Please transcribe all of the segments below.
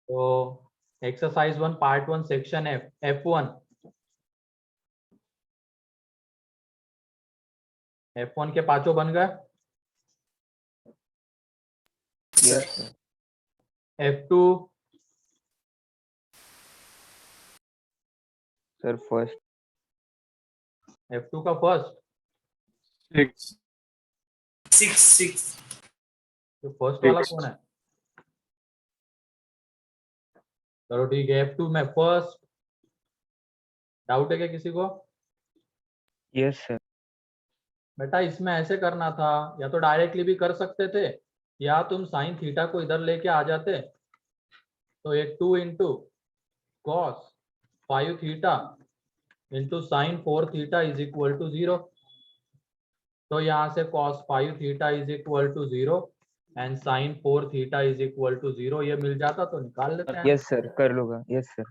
तो exercise 1 part 1 section F1 के पांचों बन गए। Yes sir. F2 sir first. F2 का फर्स्ट, 6 तो फर्स्ट वाला कौन है? चलो ठीक है, F2 में फर्स्ट। डाउट है क्या किसी को? Yes sir. बेटा इसमें ऐसे करना था, या तो डायरेक्टली भी कर सकते थे, या तुम साइन थीटा को इधर लेके आ जाते, तो एक 2 into cos 5 theta into sine 4 theta is equal to 0। तो यहाँ से cos 5 theta is equal to 0 and sine 4 theta is equal to 0, ये मिल जाता तो निकाल लेते हैं। यस सर कर लूंगा। Yes sir.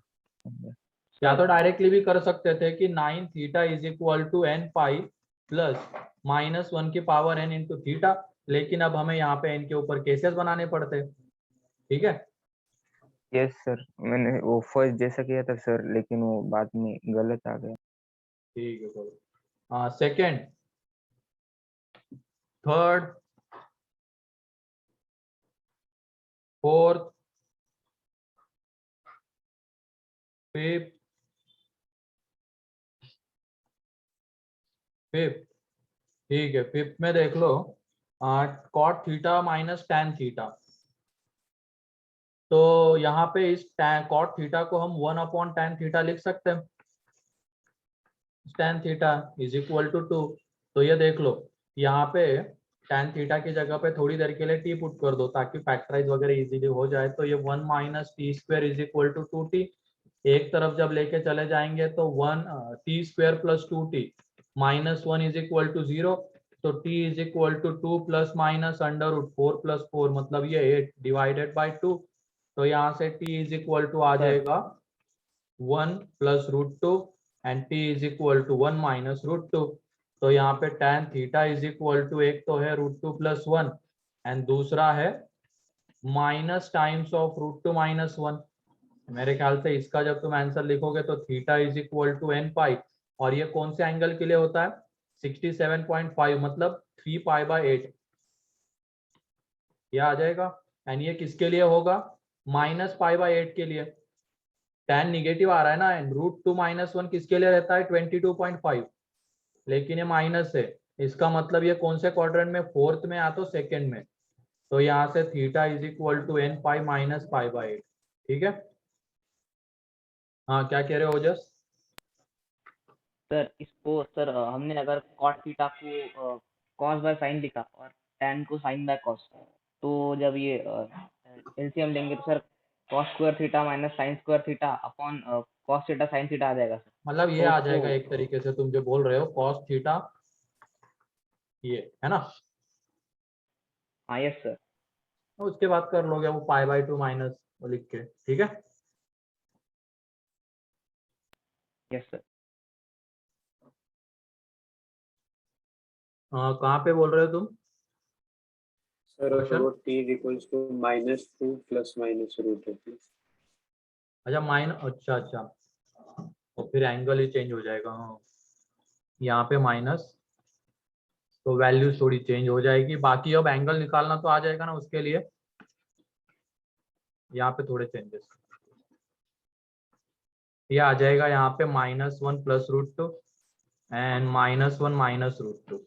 या तो डायरेक्टली भी कर सकते थे कि 9 theta is equal to n pi plus -1 की पावर n इंटू थीटा, लेकिन अब हमें यहाँ पे n के ऊपर केसेस बनाने पड़ते। ठीक है, यस सर, मैंने वो फर्स्ट जैसा किया था सर, लेकिन वो बाद में गलत आ गया। ठीक है चलो। हाँ, second, third, fourth, fifth, fifth. ठीक है, फिफ्थ में देख लो, cot theta minus tan theta. तो यहाँ पे इस कॉट थीटा को हम 1 अपॉन टैन थीटा लिख सकते हैं, tan theta is equal to 2। तो ये देख लो, यहाँ पे टैन थीटा की जगह पे थोड़ी देर के लिए टी पुट कर दो ताकि फैक्टराइज वगैरह इजीली हो जाए। तो ये 1 minus t square is equal to 2t। एक तरफ जब लेके चले जाएंगे तो 1 t square plus 2t minus 1 is equal to 0। तो t is equal to 2 plus minus under root 4 plus 4, मतलब ये 8 डिवाइडेड बाई 2। तो यहाँ से t इज इक्वल टू आ जाएगा 1 plus root 2 and t is equal to 1 minus root 2। तो यहाँ पे tan theta is equal to, एक तो है रूट 2 प्लस 1 एंड दूसरा है minus times of root 2 minus 1। मेरे ख्याल से इसका जब तुम आंसर लिखोगे तो theta is equal to n pi, और ये कौन से एंगल के लिए होता है? 67.5, मतलब 3 पाई बाय 8 ये आ जाएगा। एंड ये किसके लिए होगा? माइनस पाई बाय 8 के लिए। tan निगेटिव आ रहा है ना, एंड रूट 2 माइनस 1 किसके लिए रहता है? 22.5, लेकिन ये माइनस है, इसका मतलब ये कौन से क्वाड्रेंट में? फोर्थ में या तो सेकेंड में। तो यहाँ से theta is equal to n pi minus pi by 8। ठीक है, हाँ क्या कह रहे हो ओजस? सर इसको सर हमने अगर कॉट थीटा को कॉस बाय साइन लिखा और टैन को साइन बाय कॉस, तो जब ये एलसीएम लेंगे तो sir cos square theta minus sine square theta upon cos theta sine theta आ जाएगा सर। मतलब ये तो आ उसको जाएगा एक तरीके से, तुम जो बोल रहे हो कॉस थीटा, ये है ना? हाँ यस सर। तो उसके बाद कर लोगे वो पाई बाय 2 माइनस वो लिख के। ठीक है, यस सर। कहाँ पे बोल रहे हो तुम? Sir question, root t is equals to -2 plus minus root 2। अच्छा माइनस, अच्छा अच्छा, तो फिर एंगल ही चेंज हो जाएगा। हाँ, यहाँ पे माइनस, तो वैल्यू थोड़ी चेंज हो जाएगी। बाकी अब एंगल निकालना तो आ जाएगा ना, उसके लिए यहाँ पे थोड़े चेंजेस। ये आ जाएगा यहाँ पे -1 plus root 2 and -1 minus root 2।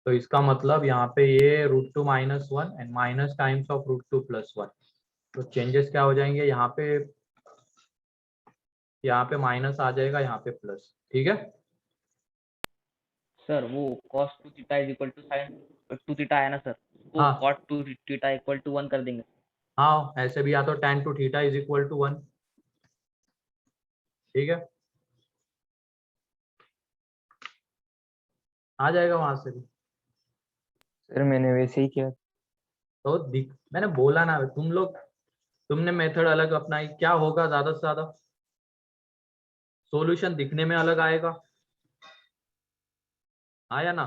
तो इसका मतलब यहाँ पे ये √2 minus 1 and minus times of √2 plus 1। तो चेंजेस क्या हो जाएंगे? यहाँ पे माइनस आ जाएगा, यहाँ पे प्लस। ठीक है, सर वो cos 2 theta is equal to sine 2 theta है ना सर, वो हाँ कॉट 2 थीटा इक्वल टू 1 कर देंगे। हाँ, ऐसे भी, या तो tan 2 theta is equal to 1। ठीक है, आ जाएगा वहां से भी। सर मैंने वैसे ही किया। तो मैंने बोला ना, तुमने मेथड अलग अपनाई, क्या होगा? ज्यादा से ज्यादा सॉल्यूशन दिखने में अलग आएगा, आया ना?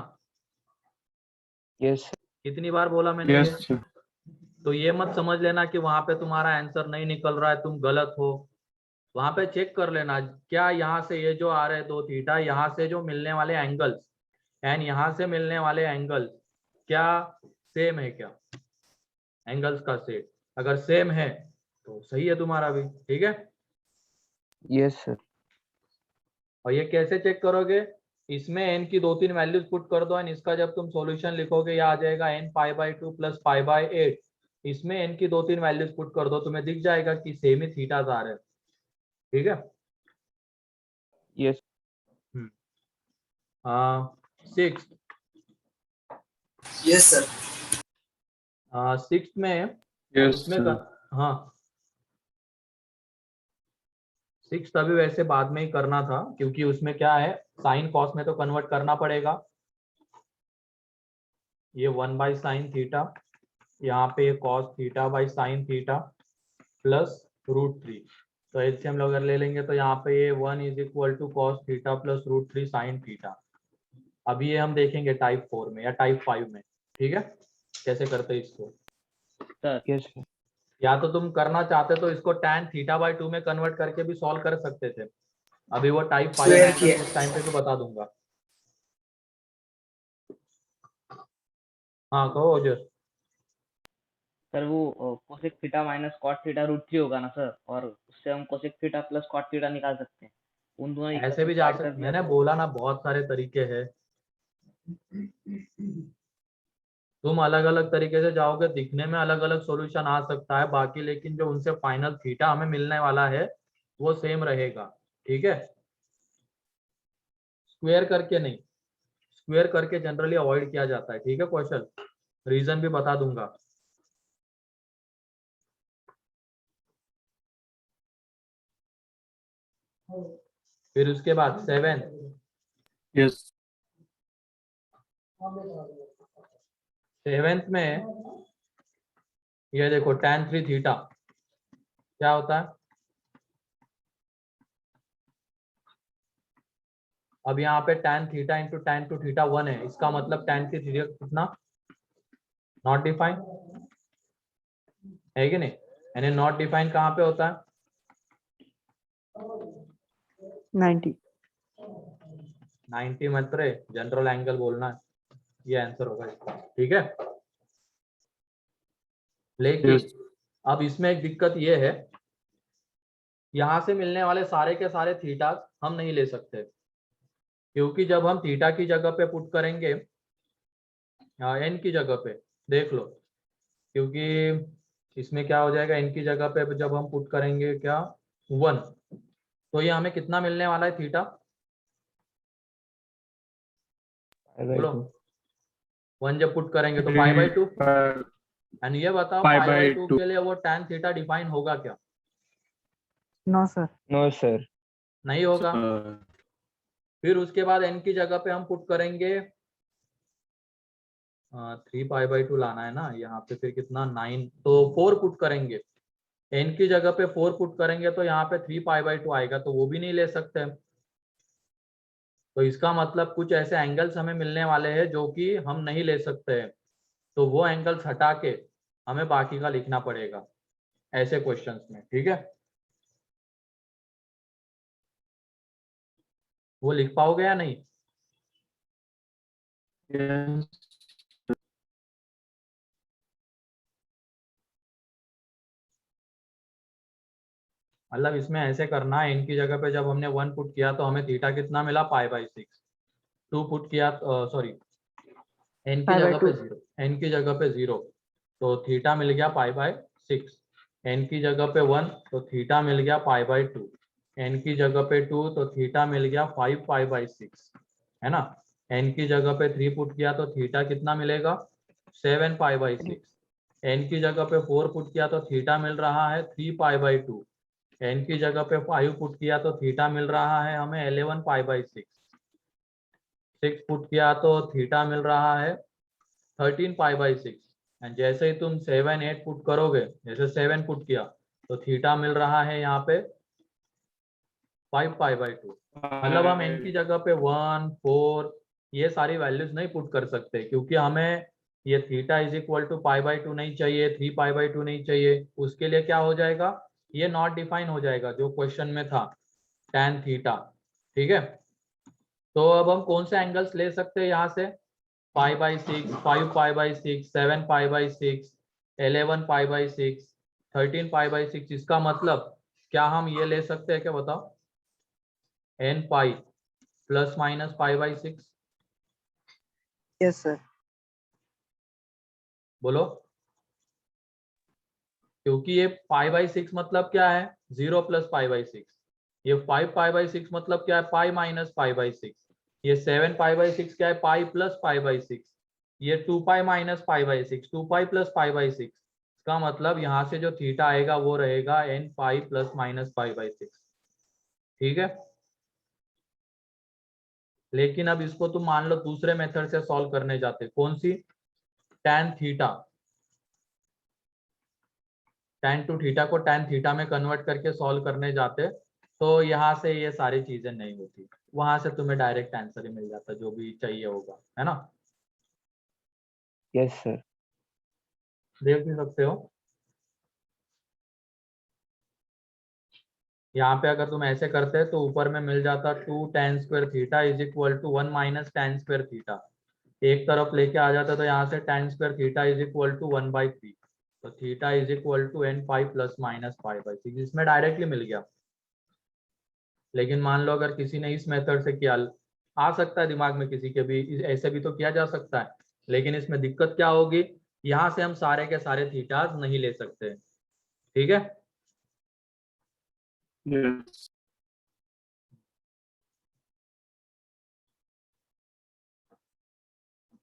यस कितनी बार बोला मैंने ये? तो ये मत समझ लेना कि वहां पे तुम्हारा आंसर नहीं निकल रहा है, तुम गलत हो। वहां पे चेक कर लेना क्या यहाँ से ये जो आ रहे हैं 2 थीटा, यहाँ से जो मिलने वाले एंगल्स एंड यहाँ से मिलने वाले एंगल्स क्या सेम है क्या, एंगल्स का सेट। अगर सेम है तो सही है तुम्हारा भी, ठीक है। Yes sir. और ये कैसे चेक करोगे, इसमें n की 2-3 वैल्यूज पुट कर दो एंड इसका जब तुम सॉल्यूशन लिखोगे ये आ जाएगा n π/2 प्लस π/8। इसमें n की 2-3 वैल्यूज पुट कर दो, तुम्हें दिख जाएगा कि सेम ही थीटास आ रहे हैं, ठीक है। Yes. Six Yes, sir. Six में Yes, उसमें sir. हाँ सिक्स अभी वैसे बाद में ही करना था, क्योंकि उसमें क्या है साइन कॉस में तो कन्वर्ट करना पड़ेगा। ये 1/sin थीटा, यहाँ पे cos theta by sine theta plus √3। तो एलसीएम अगर ले लेंगे तो यहाँ पे ये 1 = cos theta plus √3 sin theta. अभी ये हम देखेंगे टाइप 4 में या टाइप 5 में, ठीक है, कैसे करते हैं इसको। Sir yes sir. या तो तुम करना चाहते तो इसको tan θ/2 में कन्वर्ट करके भी सॉल्व कर सकते थे। अभी वो टाइप 5 Square में किया। उस टाइम पे तो बता दूंगा। हाँ कहो ओजस। सर वो cosec theta minus cot theta √3 होगा ना सर, और उससे हम cosec theta plus cot theta निकाल सकते हैं। उन दोनों ऐसे भी इक्वेशन जा ऐड कर सकते, दिया मैंने तो बोला ना बहुत सारे तरीके हैं। तुम अलग अलग तरीके से जाओगे, दिखने में अलग अलग सॉल्यूशन आ सकता है बाकी, लेकिन जो उनसे फाइनल थीटा हमें मिलने वाला है वो सेम रहेगा, ठीक है। स्क्वायर करके नहीं, स्क्वायर करके जनरली अवॉइड किया जाता है, ठीक है कौशल, रीजन भी बता दूंगा। फिर उसके बाद 7 Yes. 7th में ये देखो tan 3 थीटा क्या होता है। अब यहाँ पे tan theta into tan 2 theta 1 है, इसका मतलब tan 3 थीटा कितना, नॉट डिफाइन है कि नहीं। यानी नॉट डिफाइन कहाँ पे होता है, 90 मत रे, जनरल एंगल बोलना है, ये आंसर होगा इसका, ठीक है। लेकिन Yes. अब इसमें एक दिक्कत ये है, यहाँ से मिलने वाले सारे के सारे थीटास हम नहीं ले सकते, क्योंकि जब हम थीटा की जगह पे पुट करेंगे एन की जगह पे, देख लो, क्योंकि इसमें क्या हो जाएगा एन की जगह पे जब हम पुट करेंगे क्या 1, तो ये हमें कितना मिलने वाला है थीटा, बोलो 1 जब पुट करेंगे तो π/2। एंड ये बताओ π/2 के लिए वो tan थीटा डिफाइन होगा क्या, नो सर। No sir. नहीं होगा। फिर उसके बाद n की जगह पे हम पुट करेंगे 3π/2 लाना है ना यहाँ पे, फिर कितना 9, तो 4 पुट करेंगे, n की जगह पे 4 पुट करेंगे तो यहाँ पे 3π/2 आएगा, तो वो भी नहीं ले सकते। तो इसका मतलब कुछ ऐसे एंगल्स हमें मिलने वाले हैं जो कि हम नहीं ले सकते हैं, तो वो एंगल्स हटा के हमें बाकी का लिखना पड़ेगा ऐसे क्वेश्चंस में, ठीक है। वो लिख पाओगे या नहीं। Yes. मतलब इसमें ऐसे करना है, n की जगह पे जब हमने 1 पुट किया तो हमें थीटा कितना मिला π/6, 2 पुट किया सॉरी n की जगह पे 0, n की जगह पे 0 तो थीटा मिल गया π/6, n की जगह पे 1 तो थीटा मिल गया π/2, n की जगह पे 2 तो थीटा मिल गया 5π/6, है ना। n की जगह पे 3 पुट किया तो थीटा कितना मिलेगा 7π/6, n की जगह पे 4 पुट किया तो थीटा मिल रहा है 3π/2, n की जगह पे 5 पुट किया तो थीटा मिल रहा है हमें 11π/6, 6 पुट किया तो थीटा मिल रहा है 13π/6, एंड जैसे ही तुम 7 8 पुट करोगे, जैसे 7 पुट किया तो थीटा मिल रहा है यहाँ पे 5π/2। मतलब हम n की जगह पे 1 4 ये सारी वैल्यूज नहीं पुट कर सकते, क्योंकि हमें ये थीटा इज इक्वल टू π/2 नहीं चाहिए, 3π/2 नहीं चाहिए, उसके लिए क्या हो जाएगा, ये नॉट डिफाइन हो जाएगा जो क्वेश्चन में था, tan थीटा। ठीक है, तो अब हम कौन से एंगल्स ले सकते हैं यहाँ से, π/6, 5π/6, 7π/6, 11π/6, 13π/6। इसका मतलब क्या हम ये ले सकते हैं क्या, बताओ, n pi plus minus π/6, Yes, sir. बोलो। क्योंकि ये π/6 मतलब क्या है, 0 + π/6, ये 5π/6 मतलब क्या है, पाई माइनस π/6, ये 7π/6 क्या है, पाई प्लस π/6, ये 2π माइनस π/6, 2π + π/6। इसका मतलब यहाँ से जो थीटा आएगा वो रहेगा n पाई प्लस माइनस π/6। ठीक है, लेकिन अब इसको तुम मान लो दूसरे मेथड से सॉल्व करने जाते, कौन सी, tan theta, tan two theta को tan थीटा में कन्वर्ट करके सॉल्व करने जाते, तो यहाँ से ये सारी चीजें नहीं होती, वहां से तुम्हें डायरेक्ट आंसर ही मिल जाता जो भी चाहिए होगा, है ना। Yes sir. देख भी सकते हो, यहाँ पे अगर तुम ऐसे करते तो ऊपर में मिल जाता 2 tan square theta is equal to 1 minus tan square theta, एक तरफ लेके आ जाता तो यहाँ से tan square theta is equal to 1/3, तो theta is equal to n pi plus minus π/6, इसमें डायरेक्टली मिल गया। लेकिन मान लो अगर किसी ने इस मेथड से किया, आ सकता है दिमाग में किसी के भी, ऐसे भी तो किया जा सकता है, लेकिन इसमें दिक्कत क्या होगी, यहाँ से हम सारे के सारे थीटास नहीं ले सकते। ठीक है, Yes.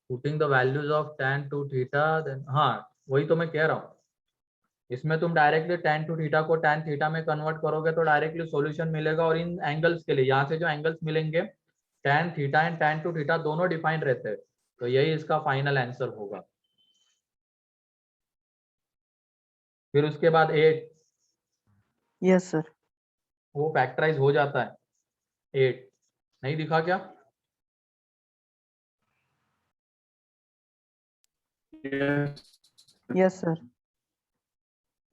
Putting the values of tan two theta, then हाँ वही तो मैं कह रहा हूँ, इसमें तुम डायरेक्टली tan टू थीटा को tan थीटा में कन्वर्ट करोगे तो डायरेक्टली सॉल्यूशन मिलेगा। और इन एंगल्स के लिए यहाँ से जो एंगल्स मिलेंगे, tan theta and tan two theta दोनों डिफाइन रहते हैं, तो यही इसका फाइनल आंसर होगा। फिर उसके बाद 8, Yes, sir. वो फैक्टराइज हो जाता है, 8 नहीं दिखा क्या, Yes. Yes, sir.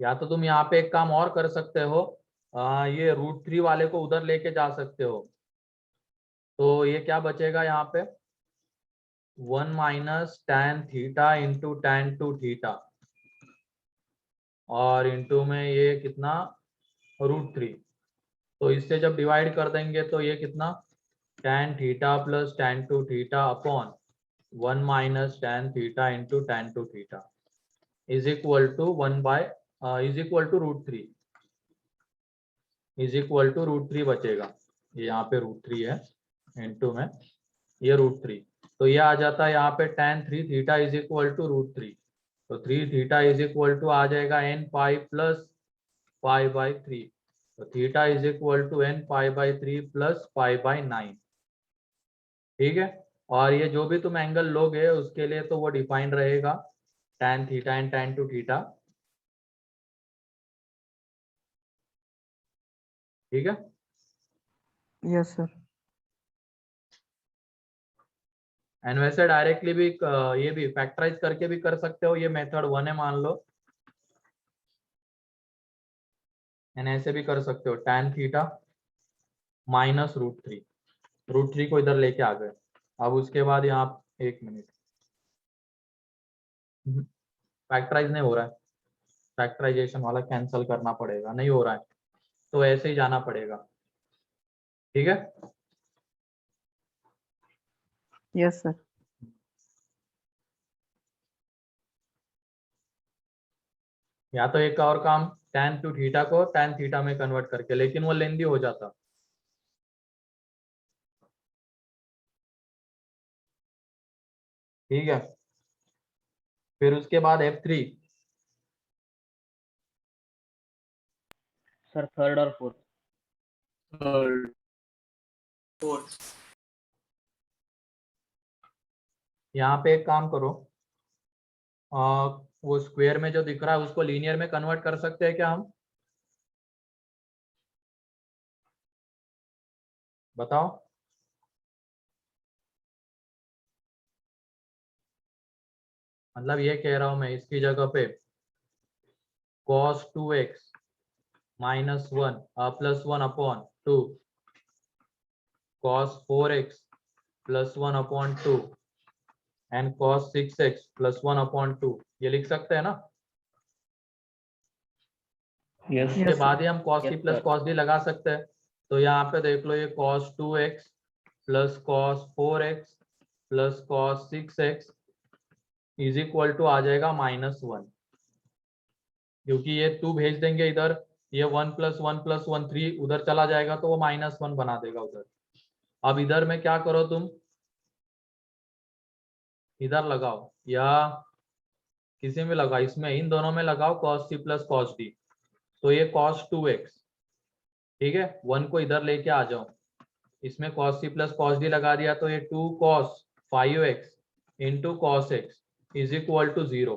या तो तुम यहाँ पे एक काम और कर सकते हो, ये √3 वाले को उधर लेके जा सकते हो, तो ये क्या बचेगा यहाँ पे, 1 minus tan theta into tan two theta, और इंटू में ये कितना, √3, तो इससे जब डिवाइड कर देंगे तो ये कितना, tan theta plus tan two theta upon 1 minus tan theta into tan two theta is equal to is equal to √3, is equal to √3 बचेगा, ये यहाँ पे √3 है, इंटू में ये √3, तो ये आ जाता है यहाँ पे tan 3 theta is equal to √3, तो 3 थीटा इज इक्वल टू आ जाएगा n पाई प्लस π/3, तो theta is equal to n π/3 plus π/9। ठीक है, और ये जो भी तुम एंगल लोगे उसके लिए तो वो डिफाइन रहेगा tan theta and tan two theta. ठीक है, Yes, sir. एंड वैसे डायरेक्टली भी ये भी फैक्टराइज करके भी कर सकते हो, ये मेथड 1 है मान लो, एंड ऐसे भी कर सकते हो tan थीटा माइनस √3, √3 को इधर लेके आ गए। अब उसके बाद यहाँ, एक मिनट, फैक्टराइज नहीं हो रहा है, फैक्टराइजेशन वाला कैंसिल करना पड़ेगा, नहीं हो रहा है तो ऐसे ही जाना पड़ेगा। ठीक है, Yes, sir. या तो एक और काम, tan टू थीटा को tan थीटा में कन्वर्ट करके, लेकिन वो लेंदी हो जाता। ठीक है, फिर उसके बाद F3, सर थर्ड और फोर्थ। Third. Fourth. यहाँ पे एक काम करो, वो स्क्वायर में जो दिख रहा है उसको लीनियर में कन्वर्ट कर सकते हैं क्या हम, बताओ। मतलब ये कह रहा हूं मैं इसकी जगह पे cos 2x minus 1 plus 1 upon 2 cos 4x plus 1 upon 2 and cos 6x plus 1 upon 2 ये लिख सकते हैं ना। यस इसके Yes, sir. बाद ही हम cos c Yes, plus sir. cos d लगा सकते हैं। तो यहाँ पे देख लो ये cos 2x plus cos 4x plus cos 6x is equal to आ जाएगा -1, क्योंकि ये 2 भेज देंगे इधर, ये 1 प्लस 1 प्लस 1 3 उधर चला जाएगा तो वो -1 बना देगा उधर। अब इधर में क्या करो तुम, इधर लगाओ या किसी में लगाओ, इसमें इन दोनों में लगाओ cos c plus cos d, तो ये cos 2x, ठीक है 1 को इधर लेके आ जाओ, इसमें cos c plus cos d लगा दिया तो ये 2 cos 5x into cos x is equal to 0।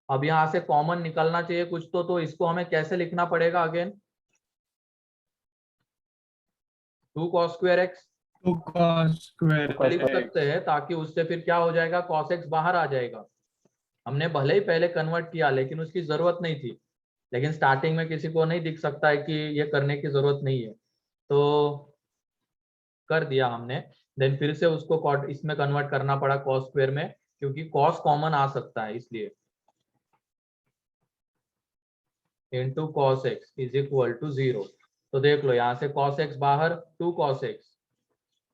अब यहाँ से कॉमन निकलना चाहिए कुछ तो इसको हमें कैसे लिखना पड़ेगा again, 2 cos square x 2 cos square लिख x सकते हैं, ताकि उससे फिर क्या हो जाएगा cos x बाहर आ जाएगा। हमने भले ही पहले कन्वर्ट किया लेकिन उसकी जरूरत नहीं थी, लेकिन स्टार्टिंग में किसी को नहीं दिख सकता है कि ये करने की जरूरत नहीं है, तो कर दिया हमने। देन फिर से उसको इसमें कन्वर्ट करना पड़ा cos स्क्वायर में, क्योंकि cos कॉमन आ सकता है इसलिए, into cos x is equal to 0। तो देख लो यहाँ से cos x बाहर 2 cos x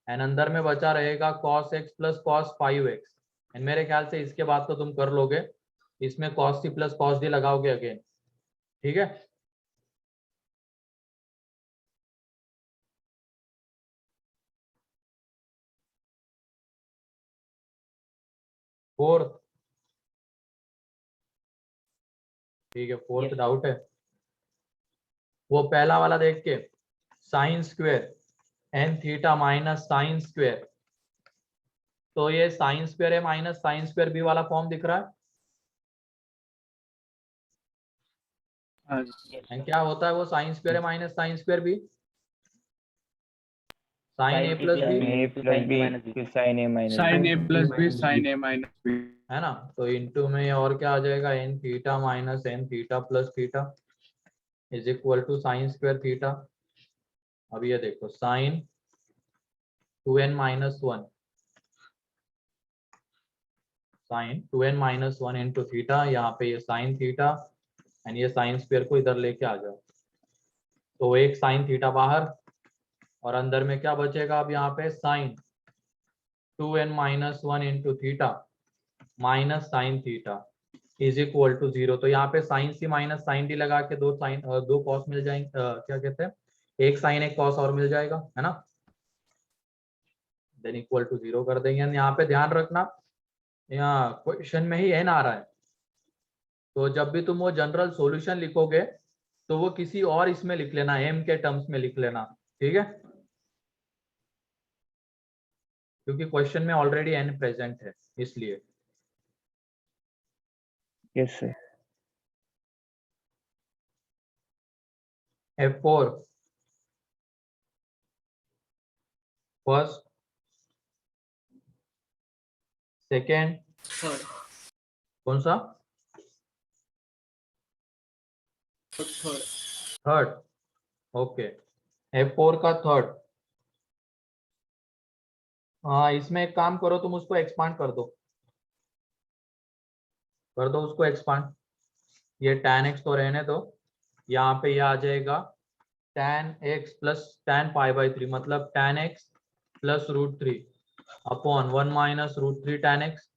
एंड अंदर में बचा रहेगा cos x plus cos 5x and मेरे ख्याल से इसके बाद तो तुम कर लोगे, इसमें cos c plus cos d लगाओगे अगेन, ठीक है। फोर्थ, ठीक है फोर्थ Yes. डाउट है, वो पहला वाला देख के sine square n theta minus sine square, तो ये साइन स्क्वायर है माइनस साइन स्क्वायर बी वाला फॉर्म दिख रहा है, Yes, एंड sir. क्या होता है वो साइन स्क्वायर है minus sine square b, sine a Sin A plus plus b, B a to plus sin A b minus B. फिर sine a minus sin a plus b sin a minus b है ना। तो into में ये और क्या आ जाएगा n theta minus n theta plus theta is equal to sine square theta. अब ये देखो sine 2n minus 1 sine 2n minus 1 into theta, यहाँ पे ये साइन थीटा एंड ये साइन स्क्वायर को इधर लेके आ जाओ, तो एक साइन थीटा बाहर और अंदर में क्या बचेगा अब यहाँ पे sine 2n minus 1 into theta minus sine theta is equal to 0। तो यहाँ पे sine c minus sine d लगा के दो कॉस मिल जाएंगे, क्या कहते हैं, एक साइन एक कॉस और मिल जाएगा, है ना। देन इक्वल टू 0 कर देंगे। यहाँ पे ध्यान रखना, यहाँ क्वेश्चन में ही एन आ रहा है, तो जब भी तुम वो जनरल सॉल्यूशन लिखोगे तो वो किसी और इसमें लिख लेना, एम के टर्म्स में लिख लेना, ठीक है, क्योंकि क्वेश्चन में ऑलरेडी एन प्रेजेंट है इसलिए। Yes sir F4 first, second, third कौन सा, third थर्ड, ओके F4 का थर्ड। हाँ इसमें एक काम करो, तुम उसको एक्सपांड कर दो उसको एक्सपांड, ये tan x तो रहने दो, यहाँ पे ये आ जाएगा tan x प्लस tan π/3 मतलब tan x plus √3 upon 1 minus √3 tan x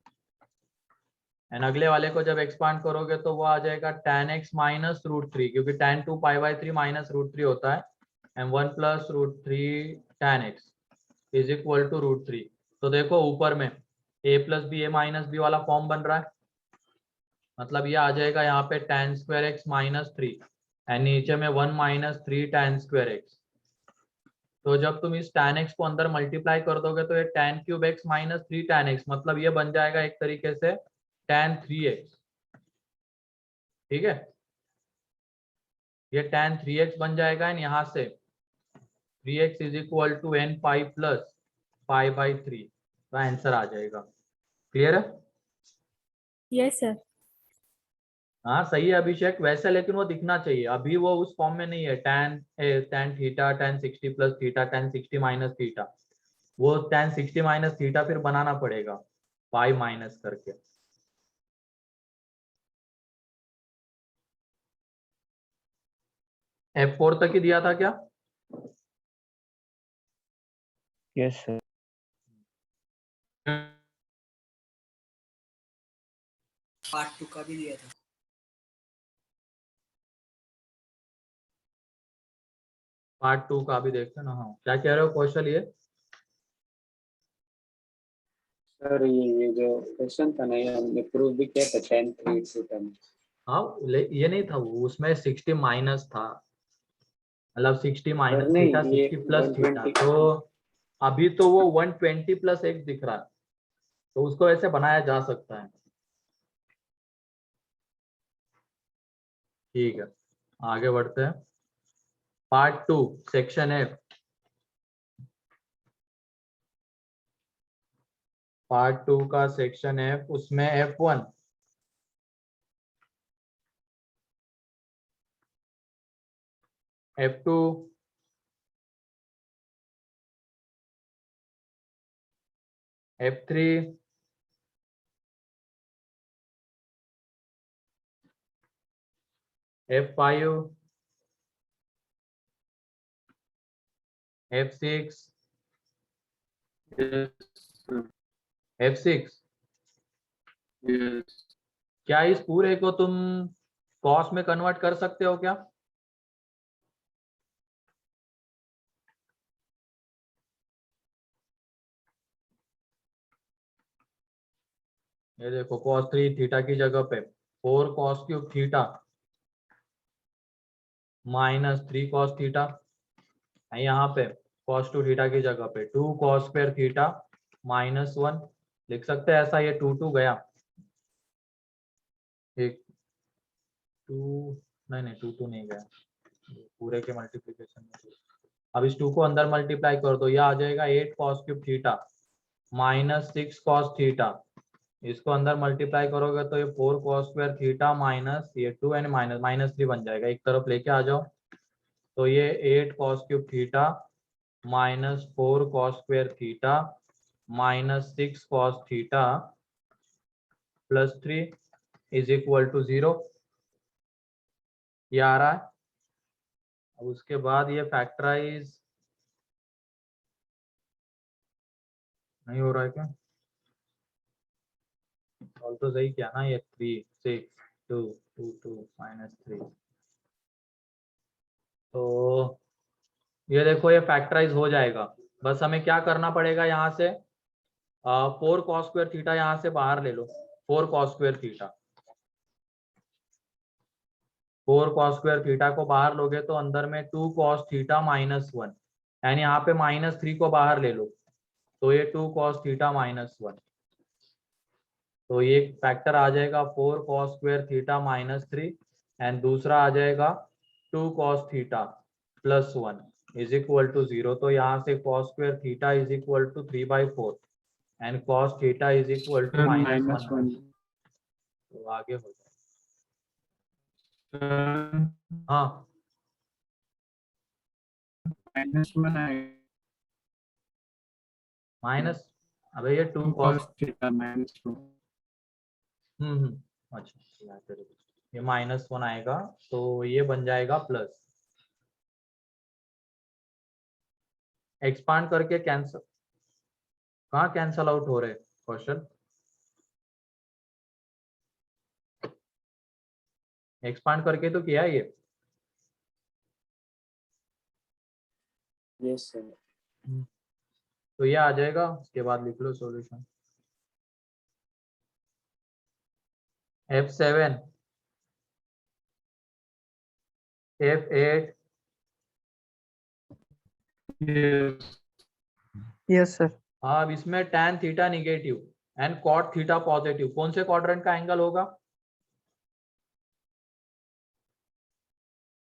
and अगले वाले को जब एक्सपांड करोगे तो वो आ जाएगा tan x माइनस √3, क्योंकि tan 2 π/3 माइनस √3 होता है and 1 plus √3 tan x is equal to √3। तो देखो ऊपर में a plus b a minus b वाला फॉर्म बन रहा है, मतलब ये आ जाएगा यहाँ पे tan square x minus 3 and नीचे में 1 माइनस 3 tan स्क्वायर x। तो जब तुम इस tan x को अंदर मल्टीप्लाई कर दोगे तो ये tan cube x minus 3 tan x, मतलब ये बन जाएगा एक तरीके से tan 3x, ठीक है, ये tan 3x बन जाएगा एंड यहाँ से 3x is equal to n pi plus π/3 का आंसर आ जाएगा। क्लियर है। Yes, sir. हाँ सही है अभिषेक, वैसे लेकिन वो दिखना चाहिए, अभी वो उस फॉर्म में नहीं है, tan theta tan 60 plus theta tan 60 minus theta, वो tan 60 माइनस थीटा फिर बनाना पड़ेगा पाई माइनस करके। F4 तक ही दिया था क्या? Yes sir. पार्ट 2 का भी दिया था। पार्ट 2 का भी देखते ना। हाँ क्या कह रहे हो कौशल ये? सर ये जो क्वेश्चन था ना, ये हमने प्रूव भी किया था 10 3 to 10। हाँ ये नहीं था, वो उसमें 60 माइनस था, मतलब 60 माइनस नहीं, थीटा ये 60 प्लस थीटा, 120 तो अभी तो वो 120 प्लस x दिख रहा है, तो उसको ऐसे बनाया जा सकता है। ठीक है आगे बढ़ते हैं। Part 2 section F। पार्ट 2 का सेक्शन F, उसमें F1 F2 F3 F5 F6 F6। Yes. क्या इस पूरे को तुम कॉस में कन्वर्ट कर सकते हो क्या? ये देखो cos 3 थीटा की जगह पे 4 cos cube theta minus 3 cos theta, यहाँ पे cos 2 थीटा की जगह पे 2 cos स्क्वायर थीटा माइनस 1 लिख सकते हैं ऐसा। ये 2 गया, एक 2 नहीं 2 नहीं गया, पूरे के मल्टीप्लीकेशन में। अब इस 2 को अंदर मल्टीप्लाई कर दो, यह आ जाएगा 8 cos cube theta minus 6 cos theta, इसको अंदर मल्टीप्लाई करोगे तो ये 4 cos स्क्वायर थीटा माइनस ये 2 एंड माइनस 3 बन जाएगा, एक तरफ लेके आ जाओ, तो ये 8 cos cube theta minus 4 cos square theta minus 6 cos theta plus 3 is equal to 0, ये आ रहा है। अब उसके बाद ये फैक्टराइज नहीं हो रहा है क्या? और तो सही क्या ना, ये 3 6 2 2 2 माइनस 3, तो ये देखो ये फैक्टराइज हो जाएगा। बस हमें क्या करना पड़ेगा, यहाँ से 4 cos स्क्वायर थीटा यहाँ से बाहर ले लो, 4 cos square theta, 4 cos square theta को बाहर लोगे तो अंदर में 2 cos थीटा माइनस 1, यानी यहाँ पे माइनस 3 को बाहर ले लो तो ये 2 cos थीटा माइनस 1, तो ये फैक्टर आ जाएगा 4 cos square theta minus 3 and दूसरा आ जाएगा 2 cos theta plus 1 is equal to 0, तो यहाँ से cos square theta is equal to 3/4 and cos theta is equal to Sir, minus minus 1, 1. तो आगे हो जाए। Sir, हाँ minus 1 आएगा. माइनस, अबे ये 2 2 cos, cos theta minus 2. अच्छा यहाँ पे रुको। ये माइनस 1 आएगा तो ये बन जाएगा प्लस, एक्सपांड करके कैंसल, कहाँ कैंसल आउट हो रहे क्वेश्चन, एक्सपांड करके तो किया है ये। Yes sir. तो ये आ जाएगा, उसके बाद लिख लो solution. F7 F8 Yes. Yes, sir. अब इसमें tan theta negative and cot theta positive, कौन से क्वाड्रेंट का एंगल होगा?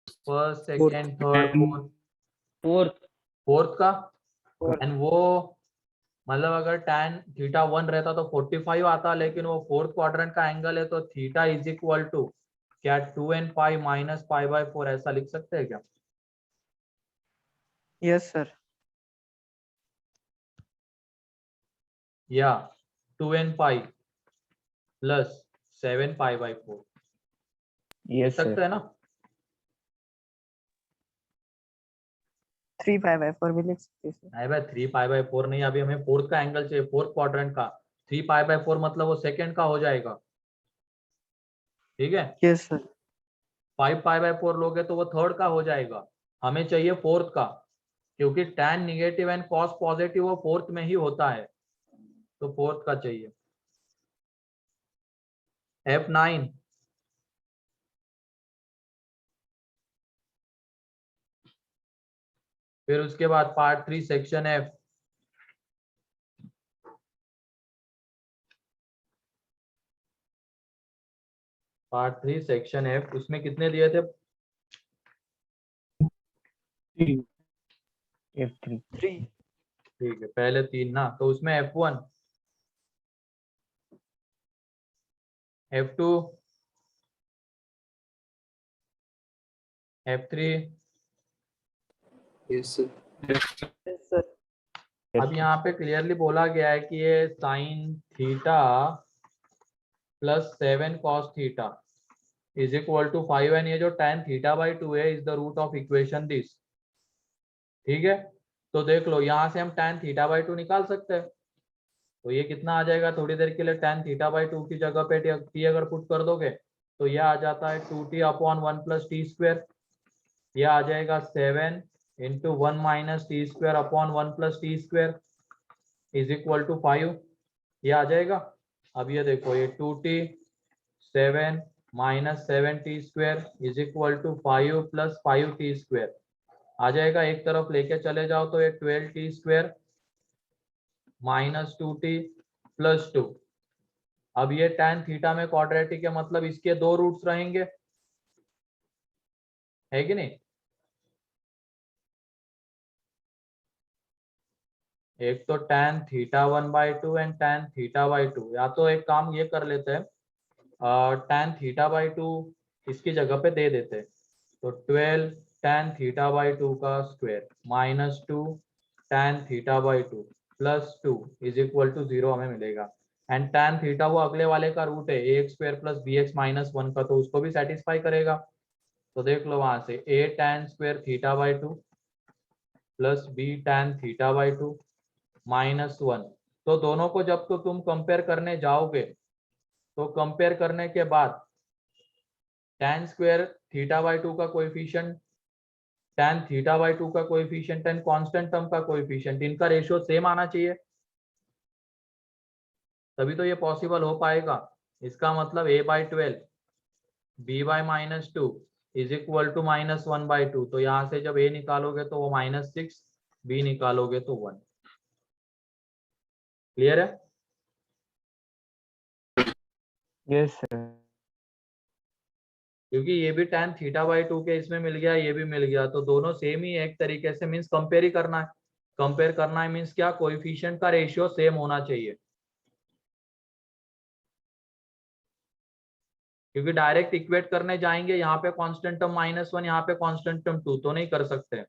First second third fourth, fourth fourth का, Fourth. एंड वो मतलब अगर tan थीटा 1 रहता तो 45 आता, लेकिन वो फोर्थ क्वाड्रेंट का एंगल है, तो थीटा इज इक्वल टू क्या 2n पाई माइनस पाई बाय 4 ऐसा लिख सकते हैं क्या? Yes, sir. या 2n pi plus 7 pi by 4 लिख यस सकते सर। हैं ना? 3 pi by 4 भी लिख सकते हैं sir. नहीं भाई 3 पाई बाय 4 नहीं, अभी हमें फोर्थ का एंगल चाहिए, फोर्थ क्वाड्रेंट का। 3 पाई बाय 4 मतलब वो सेकंड का हो जाएगा, ठीक है। Yes, sir. 5 पाई बाय 4 लोगे तो वो थर्ड का हो जाएगा, हमें चाहिए फोर्थ का, क्योंकि tan negative and cos positive वो फोर्थ में ही होता है, तो फोर्थ का चाहिए। F9 फिर उसके बाद part 3 section F। Part 3 section F, उसमें कितने दिए थे? F3 3. ठीक है, पहले 3 ना, तो उसमें F1 F2 F3। Yes, sir. Yes, sir. अब यहाँ पे क्लियरली बोला गया है कि ये sine theta plus 7 cos theta is equal to 5, and ये जो tan थीटा बाई 2 है is the root of equation this, ठीक है। तो देख लो यहाँ से हम tan थीटा बाई 2 निकाल सकते हैं, तो ये कितना आ जाएगा, थोड़ी देर के लिए tan थीटा बाई 2 की जगह पे t अगर पुट कर दोगे तो यह आ जाता है 2t upon 1 plus t square, यह आ जाएगा 7 into 1 minus t square upon 1 plus t square is equal to 5, ये आ जाएगा। अब ये देखो ये 2t 7 minus 7t square is equal to 5 plus 5t square आ जाएगा, एक तरफ लेके चले जाओ तो ये 12t square minus 2t plus 2। अब ये tan थीटा में क्वाड्रेटिक है, मतलब इसके दो रूट्स रहेंगे, है कि नहीं? एक तो tan theta 1 by 2 and tan theta by 2, या तो एक काम ये कर लेते हैं, tan थीटा बाई 2 इसकी जगह पे दे देते हैं, तो 12 tan थीटा बाई 2 का square minus 2 tan theta by 2 plus 2 is equal to 0 हमें मिलेगा। एंड tan थीटा वो अगले वाले का रूट है A square plus B X minus 1 का, तो उसको भी सेटिस्फाई करेगा। तो देख लो वहां से a tan square theta by 2 plus b tan theta by 2 minus 1, तो दोनों को जब तो तुम कंपेयर करने जाओगे तो कंपेयर करने के बाद tan स्क्वायर थीटा बाई 2 का कोएफिशिएंट, tan थीटा बाई 2 का कोएफिशिएंट एंड कांस्टेंट टर्म का कोएफिशिएंट, इनका रेशियो सेम आना चाहिए, तभी तो ये पॉसिबल हो पाएगा। इसका मतलब a by 12 b by minus 2 is equal to minus 1 by 2, तो यहाँ से जब a निकालोगे तो वो माइनस 6, b निकालोगे तो 1। क्लियर है? Yes sir. क्योंकि ये भी tan थीटा बाई 2 के इसमें मिल गया, ये भी मिल गया, तो दोनों सेम ही एक तरीके से, मीन्स कंपेयर ही करना है। कंपेयर करना है मीन्स क्या, कोएफिशिएंट का रेशियो सेम होना चाहिए, क्योंकि डायरेक्ट इक्वेट करने जाएंगे यहाँ पे कांस्टेंट टर्म -1, यहाँ पे कांस्टेंट टर्म 2, तो नहीं कर सकते।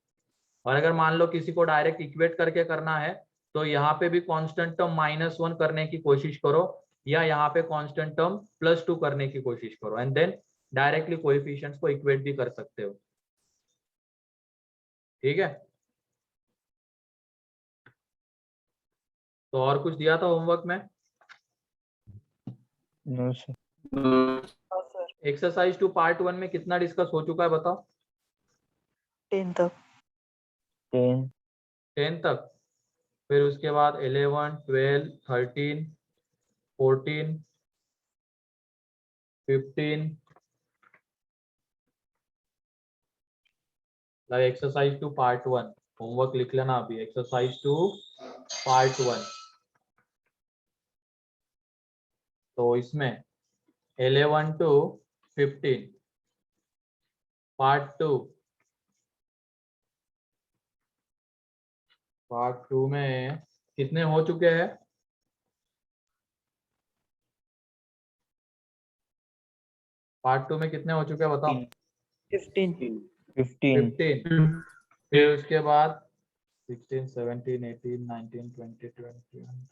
और अगर मान लो किसी को डायरेक्ट इक्वेट करके करना है तो यहाँ पे भी कांस्टेंट टर्म -1 करने की कोशिश करो, या यहाँ पे कांस्टेंट टर्म +2 करने की कोशिश करो, एंड देन डायरेक्टली कोएफिशिएंट्स को इक्वेट भी कर सकते हो, ठीक है। तो और कुछ दिया था होमवर्क में? No sir. हाँ sir. एक्सरसाइज 2 पार्ट 1 में कितना डिस्कस हो चुका है बताओ? 10 तक. 10 10 तक, फिर उसके बाद 11 12 13 14 15, एक्सरसाइज 2 पार्ट 1 होमवर्क लिख लेना अभी, एक्सरसाइज 2 पार्ट 1। तो इसमें 11 to 15 पार्ट 2, पार्ट 2 में कितने हो चुके हैं? पार्ट 2 में कितने हो चुके हैं बताओ? 15. 15. 15। फिर उसके बाद 16, 17, 18, 19, 20, 21,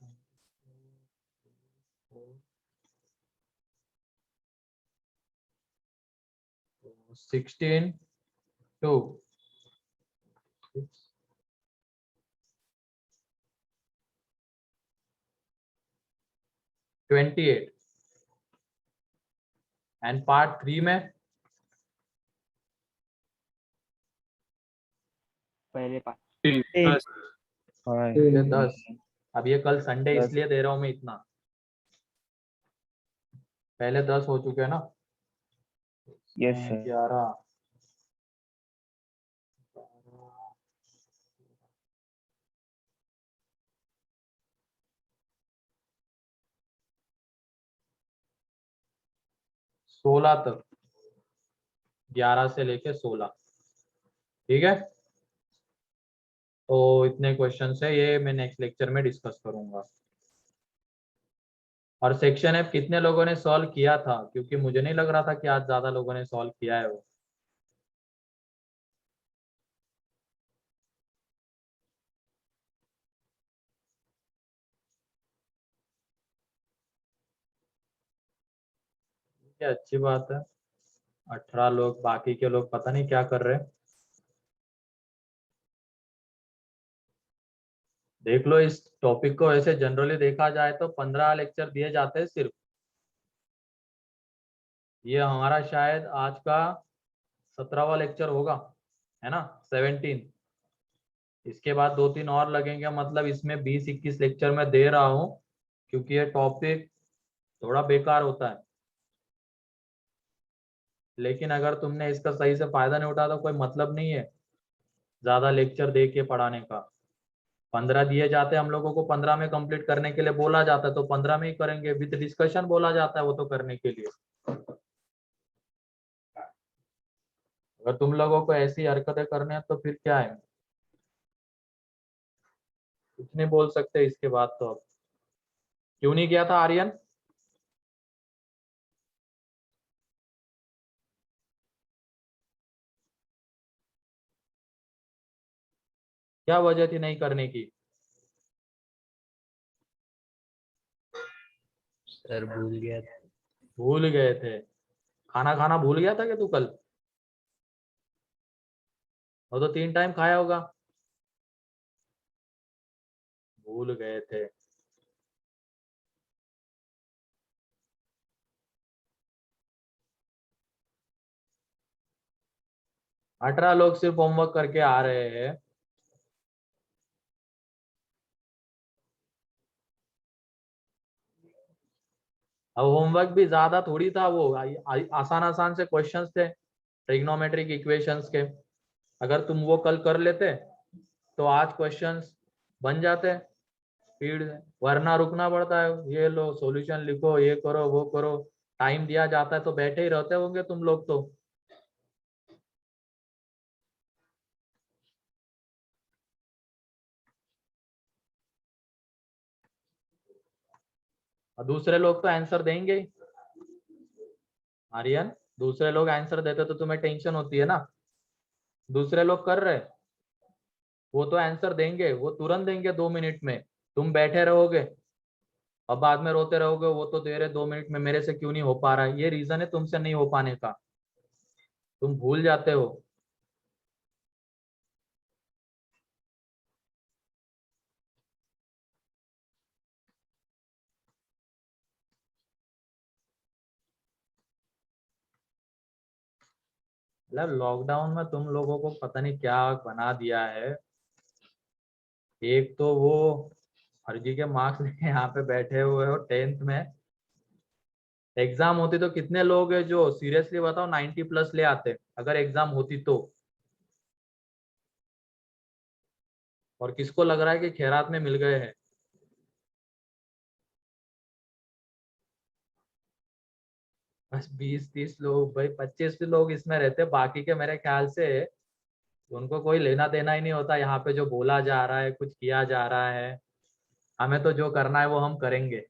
16 2 28 एंड पार्ट 3 में पहले पार्ट 10. हाँ, 10। अब ये कल संडे 10. इसलिए दे रहा हूं मैं इतना, पहले 10 हो चुके हैं ना। Yes, sir. 11 16 तक, 11 से लेके 16, ठीक है। तो इतने क्वेश्चन है, ये मैं नेक्स्ट लेक्चर में डिस्कस करूंगा। और सेक्शन एफ कितने लोगों ने सॉल्व किया था, क्योंकि मुझे नहीं लग रहा था कि आज ज्यादा लोगों ने सॉल्व किया है वो। ये अच्छी बात है, 18 लोग, बाकी के लोग पता नहीं क्या कर रहे हैं। देख लो, इस टॉपिक को ऐसे जनरली देखा जाए तो 15 लेक्चर दिए जाते हैं सिर्फ। ये हमारा शायद आज का 17वां लेक्चर होगा, है ना, 17। इसके बाद 2-3 और लगेंगे, मतलब इसमें 20-21 लेक्चर मैं दे रहा हूँ, क्योंकि ये टॉपिक थोड़ा बेकार होता है। लेकिन अगर तुमने इसका सही से फायदा नहीं उठाया तो कोई मतलब नहीं है ज्यादा लेक्चर दे के पढ़ाने का। 15 दिए जाते हैं हम लोगों को, 15 में कंप्लीट करने के लिए बोला जाता है, तो 15 में ही करेंगे, विद डिस्कशन बोला जाता है वो तो करने के लिए। अगर तुम लोगों को ऐसी हरकतें करने हैं तो फिर क्या है, कुछ नहीं बोल सकते इसके बाद। तो अब क्यों नहीं किया था आर्यन? क्या वजह थी नहीं करने की? सर भूल गया था। भूल गए थे? खाना खाना भूल गया था कि तू कल? वो तो 3 टाइम खाया होगा। भूल गए थे? अठारह लोग सिर्फ होमवर्क करके आ रहे हैं। अब होमवर्क भी ज्यादा थोड़ी था, वो आसान आसान से क्वेश्चंस थे ट्रिग्नोमेट्रिक इक्वेशंस के। अगर तुम वो कल कर लेते तो आज क्वेश्चंस बन जाते स्पीड से, वरना रुकना पड़ता है, ये लो सॉल्यूशन लिखो, ये करो वो करो, टाइम दिया जाता है तो बैठे ही रहते होंगे तुम लोग तो। और दूसरे लोग तो आंसर देंगे ही। आर्यन, दूसरे लोग आंसर देते तो तुम्हें टेंशन होती है ना, दूसरे लोग कर रहे, वो तो आंसर देंगे, वो तुरंत देंगे 2 मिनट में, तुम बैठे रहोगे और बाद में रोते रहोगे, वो तो दे रहे 2 मिनट में, मेरे से क्यों नहीं हो पा रहा है। ये रीजन है तुमसे नहीं हो पाने का, तुम भूल जाते हो। मतलब लॉकडाउन में तुम लोगों को पता नहीं क्या बना दिया है। एक तो वो फर्जी के मार्क्स लेके यहाँ पे बैठे हुए हो 10th में। एग्जाम होती तो कितने लोग हैं जो सीरियसली बताओ 90+ ले आते अगर एग्जाम होती तो। और किसको लग रहा है कि खैरात में मिल गए हैं? बस 20-30 लोग, भाई 25 लोग इसमें रहते, बाकी के मेरे ख्याल से उनको कोई लेना देना ही नहीं होता यहाँ पे जो बोला जा रहा है, कुछ किया जा रहा है। हमें तो जो करना है वो हम करेंगे।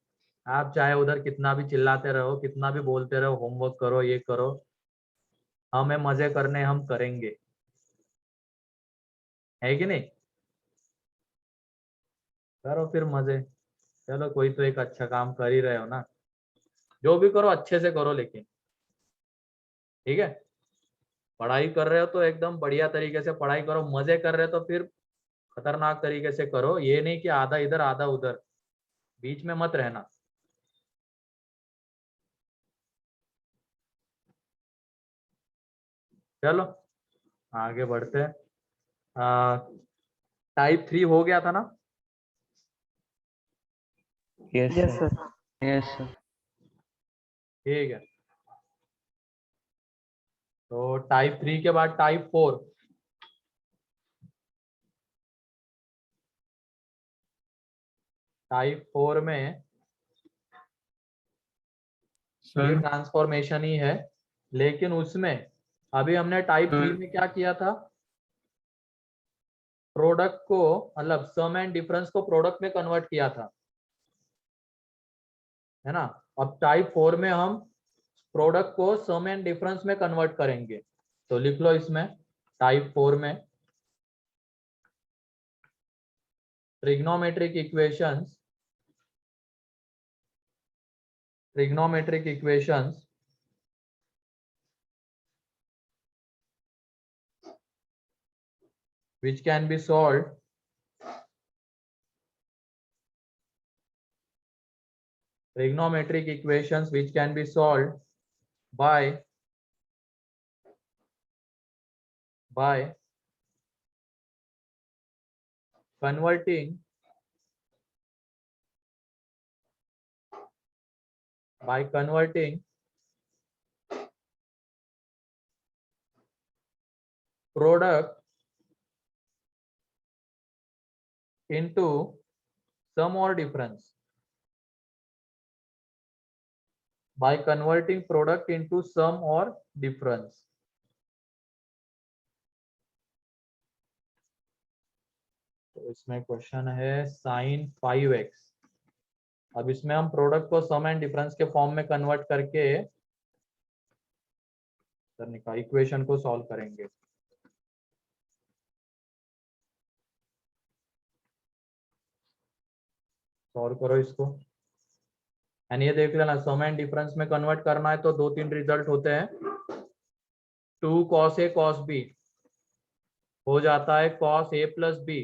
आप चाहे उधर कितना भी चिल्लाते रहो, कितना भी बोलते रहो, होमवर्क करो, ये करो, हमें मजे करने हम करेंगे, है कि नहीं? करो फिर मजे। चलो कोई तो एक अच्छा काम कर ही रहे हो ना, जो भी करो अच्छे से करो, लेकिन ठीक है। पढ़ाई कर रहे हो तो एकदम बढ़िया तरीके से पढ़ाई करो, मजे कर रहे हो तो फिर खतरनाक तरीके से करो, ये नहीं कि आधा इधर आधा उधर, बीच में मत रहना। चलो आगे बढ़ते हैं। टाइप 3 हो गया था ना? Yes Yes, sir. sir. Yes sir. ठीक है, तो टाइप 3 के बाद टाइप 4। टाइप 4 में ये सर ट्रांसफॉर्मेशन ही है, लेकिन उसमें अभी हमने टाइप 3 में क्या किया था, प्रोडक्ट को, मतलब सम एंड डिफरेंस को प्रोडक्ट में कन्वर्ट किया था, है ना? अब टाइप 4 में हम प्रोडक्ट को सम एंड डिफरेंस में कन्वर्ट करेंगे। तो लिख लो इसमें, टाइप 4 में trigonometric equations, which can be solved by converting product into sum or difference, by converting product into sum or difference। तो इसमें क्वेश्चन है sin 5x। अब इसमें हम प्रोडक्ट को सम एंड डिफरेंस के फॉर्म में कन्वर्ट करके इक्वेशन को सॉल्व करेंगे। सॉल्व करो इसको, एंड ये देख लेना, सम एंड डिफरेंस में कन्वर्ट करना है तो 2-3 रिजल्ट होते हैं। 2 cos a cos b हो जाता है cos a plus b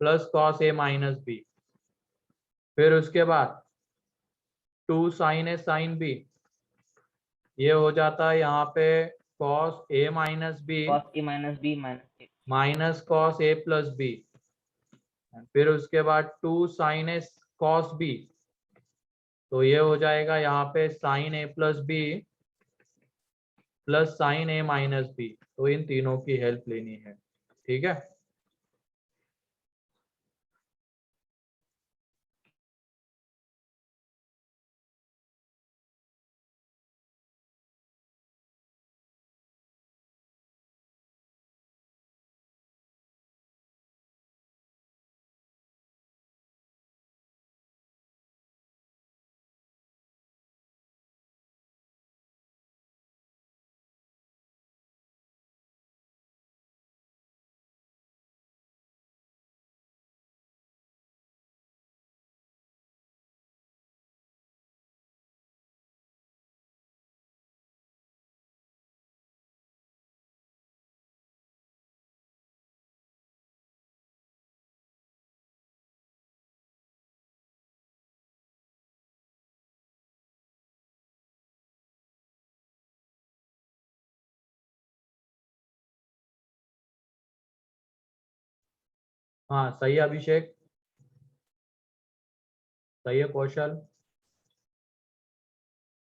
plus cos a minus b। फिर उसके बाद 2 sin a sin b, ये हो जाता है यहाँ पे cos a minus b cos a minus b minus a। Minus cos a plus b। फिर उसके बाद 2 sin a cos b, तो ये हो जाएगा यहाँ पे sin a plus b plus sin a minus b। तो इन तीनों की हेल्प लेनी है, ठीक है। हाँ सही है अभिषेक, सही है कौशल।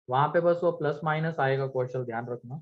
वहां पे बस वो प्लस माइनस आएगा कौशल, ध्यान रखना।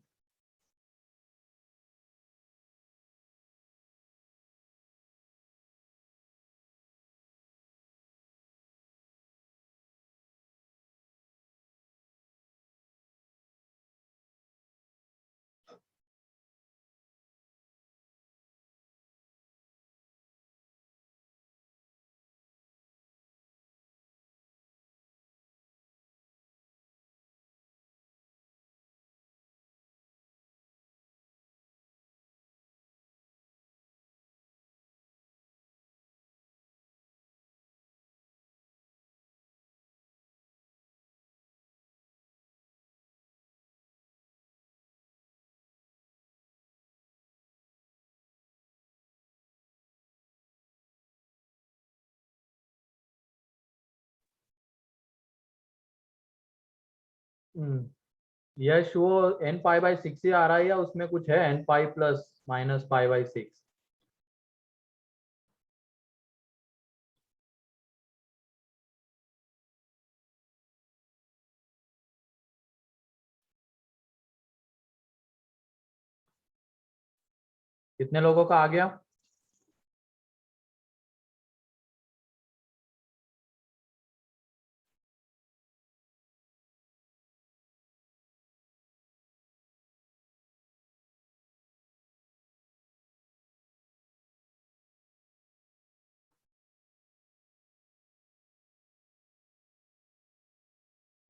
यश वो n पाई बाई 6 ही आ रहा है या उसमें कुछ है n pi plus minus pi by 6? कितने लोगों का आ गया?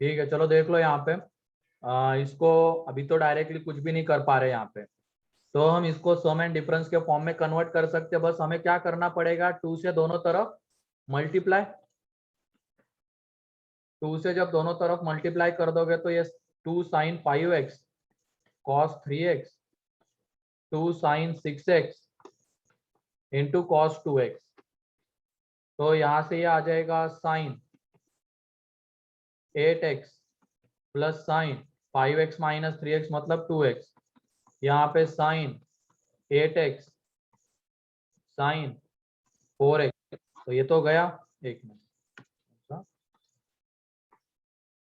ठीक है, चलो देख लो यहाँ पे। इसको अभी तो डायरेक्टली कुछ भी नहीं कर पा रहे यहाँ पे, तो हम इसको सम एंड डिफरेंस के फॉर्म में कन्वर्ट कर सकते हैं। बस हमें क्या करना पड़ेगा, 2 से दोनों तरफ मल्टीप्लाई। 2 से जब दोनों तरफ मल्टीप्लाई कर दोगे तो ये 2 sin 5x cos 3x 2 sin 6x into cos 2x, तो यहाँ से ये आ जाएगा sin 8x plus sine 5x minus 3x मतलब 2x, यहाँ पे sin 8x sin 4x, तो ये तो गया। एक मिनट,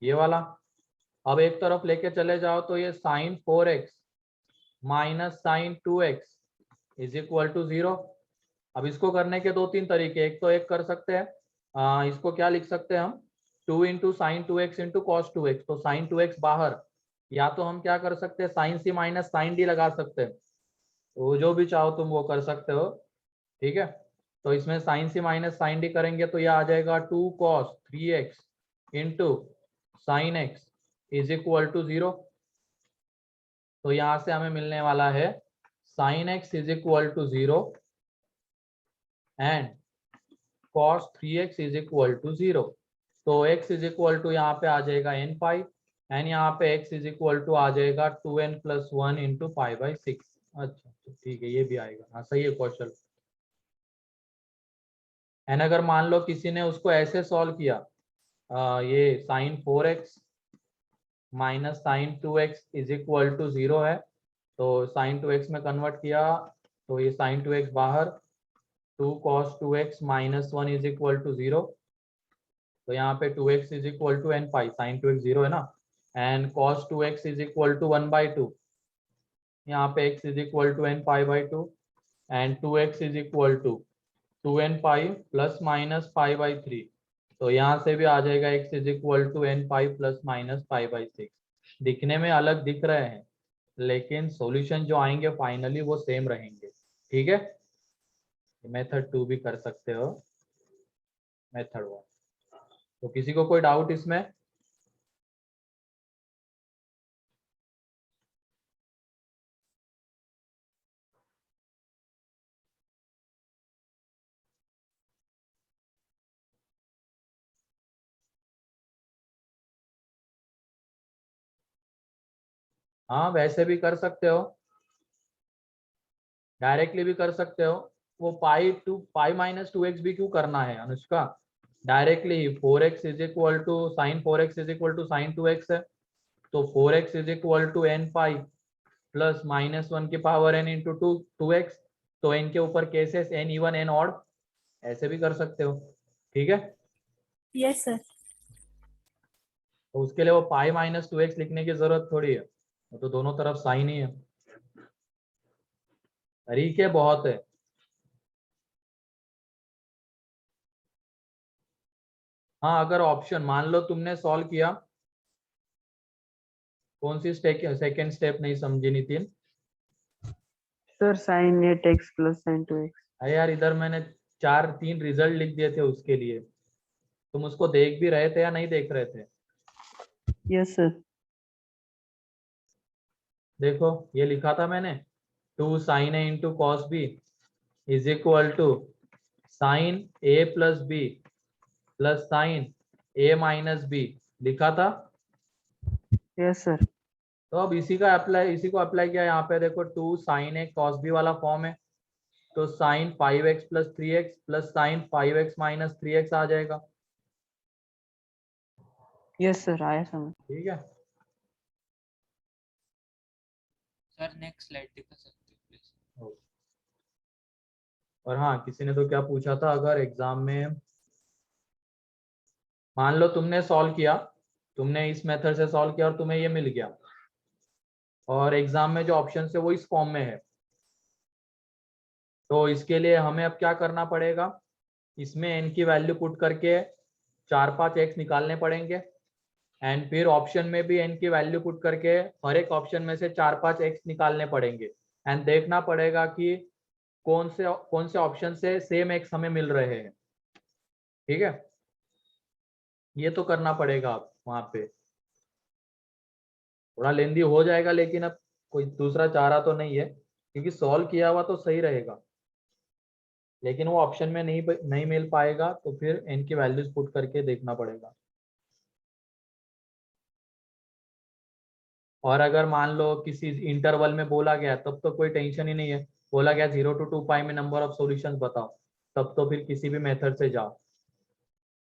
ये वाला अब एक तरफ लेके चले जाओ तो ये sin 4x minus sin 2x is equal to 0। अब इसको करने के 2-3 तरीके, एक तो एक कर सकते हैं, इसको क्या लिख सकते हैं हम, 2 into sine 2x into cos 2x, तो साइन 2x बाहर, या तो हम क्या कर सकते हैं sign c minus sine d लगा सकते हैं, तो जो भी चाहो तुम वो कर सकते हो। ठीक है, तो इसमें sine c minus sine d करेंगे तो यह आ जाएगा 2 cos 3x into sine x is equal to 0। तो यहाँ से हमें मिलने वाला है sine x is equal to 0 and cos 3x is equal to 0। तो x इज इक्वल टू यहाँ पे आ जाएगा n पाई, एंड यहाँ पे x इज इक्वल टू आ जाएगा 2n plus 1 into pi by 6। अच्छा ठीक है, ये भी आएगा। हाँ सही है कौशल। एंड अगर मान लो किसी ने उसको ऐसे सॉल्व किया, ये sine 4x minus sine 2x is equal to 0 है, तो साइन 2x में कन्वर्ट किया तो ये साइन 2x बाहर, 2 cos 2x minus 1 is equal to 0, तो यहाँ पे 2x is equal to n pi, sine 2x 0 है ना, and cos 2x is equal to 1/2, यहाँ पे x is equal to n pi by 2 and 2x is equal to 2n pi plus minus pi by 3, तो यहाँ से भी आ जाएगा x is equal to n pi plus minus pi by 6। दिखने में अलग दिख रहे हैं लेकिन सॉल्यूशन जो आएंगे फाइनली वो सेम रहेंगे। ठीक है, मेथड 2 भी कर सकते हो, मेथड 1। तो किसी को कोई डाउट इसमें? हाँ वैसे भी कर सकते हो, डायरेक्टली भी कर सकते हो। वो पाई माइनस 2x भी क्यों करना है अनुष्का, डायरेक्टली ही 4x is equal to sine 4x is equal to sine 2x है, तो 4x is equal to n pi plus minus 1 की पावर n इंटू 2x, तो n के ऊपर cases n even n odd, ऐसे भी कर सकते हो। ठीक है, यस सर। तो उसके लिए वो पाई माइनस 2x लिखने की जरूरत थोड़ी है, वो तो दोनों तरफ साइन ही है। तरीके बहुत है। हाँ अगर ऑप्शन मान लो तुमने सॉल्व किया, कौन सी सेकेंड स्टेप नहीं समझी Nitin? Sir sine 8x plus sine 2x। अरे यार इधर मैंने 3 रिजल्ट लिख दिए थे उसके लिए, तुम उसको देख भी रहे थे या नहीं देख रहे थे? Yes sir. देखो ये लिखा था मैंने, 2 sine a into cos b is equal to sine a plus b plus sine a minus b, लिखा था। Yes sir. तो अब इसी को अप्लाई किया यहाँ पे, देखो 2 साइन ए कॉस बी वाला फॉर्म है, तो sine 5x plus 3x plus sine 5x minus 3x आ जाएगा। यस सर, आया समझ। ठीक है, सर नेक्स्ट स्लाइड दिखा सकते हो प्लीज। और हाँ, किसी ने तो क्या पूछा था, अगर एग्जाम में मान लो तुमने सॉल्व किया, तुमने इस मेथड से सॉल्व किया और तुम्हें ये मिल गया, और एग्जाम में जो ऑप्शन है वो इस फॉर्म में है, तो इसके लिए हमें अब क्या करना पड़ेगा, इसमें n की वैल्यू पुट करके 4-5 x निकालने पड़ेंगे, एंड फिर ऑप्शन में भी n की वैल्यू पुट करके हर एक ऑप्शन में से 4-5 x निकालने पड़ेंगे, एंड देखना पड़ेगा कि कौन से ऑप्शन से सेम x हमें मिल रहे हैं। ठीक है, ये तो करना पड़ेगा आप वहां पे, थोड़ा लेंदी हो जाएगा, लेकिन अब कोई दूसरा चारा तो नहीं है, क्योंकि सॉल्व किया हुआ तो सही रहेगा, लेकिन वो ऑप्शन में नहीं मिल पाएगा, तो फिर n की वैल्यूज पुट करके देखना पड़ेगा। और अगर मान लो किसी इंटरवल में बोला गया, तब तो कोई टेंशन ही नहीं है, बोला गया 0 to 2 पाई में नंबर ऑफ सॉल्यूशंस बताओ, तब तो फिर किसी भी मेथड से जाओ,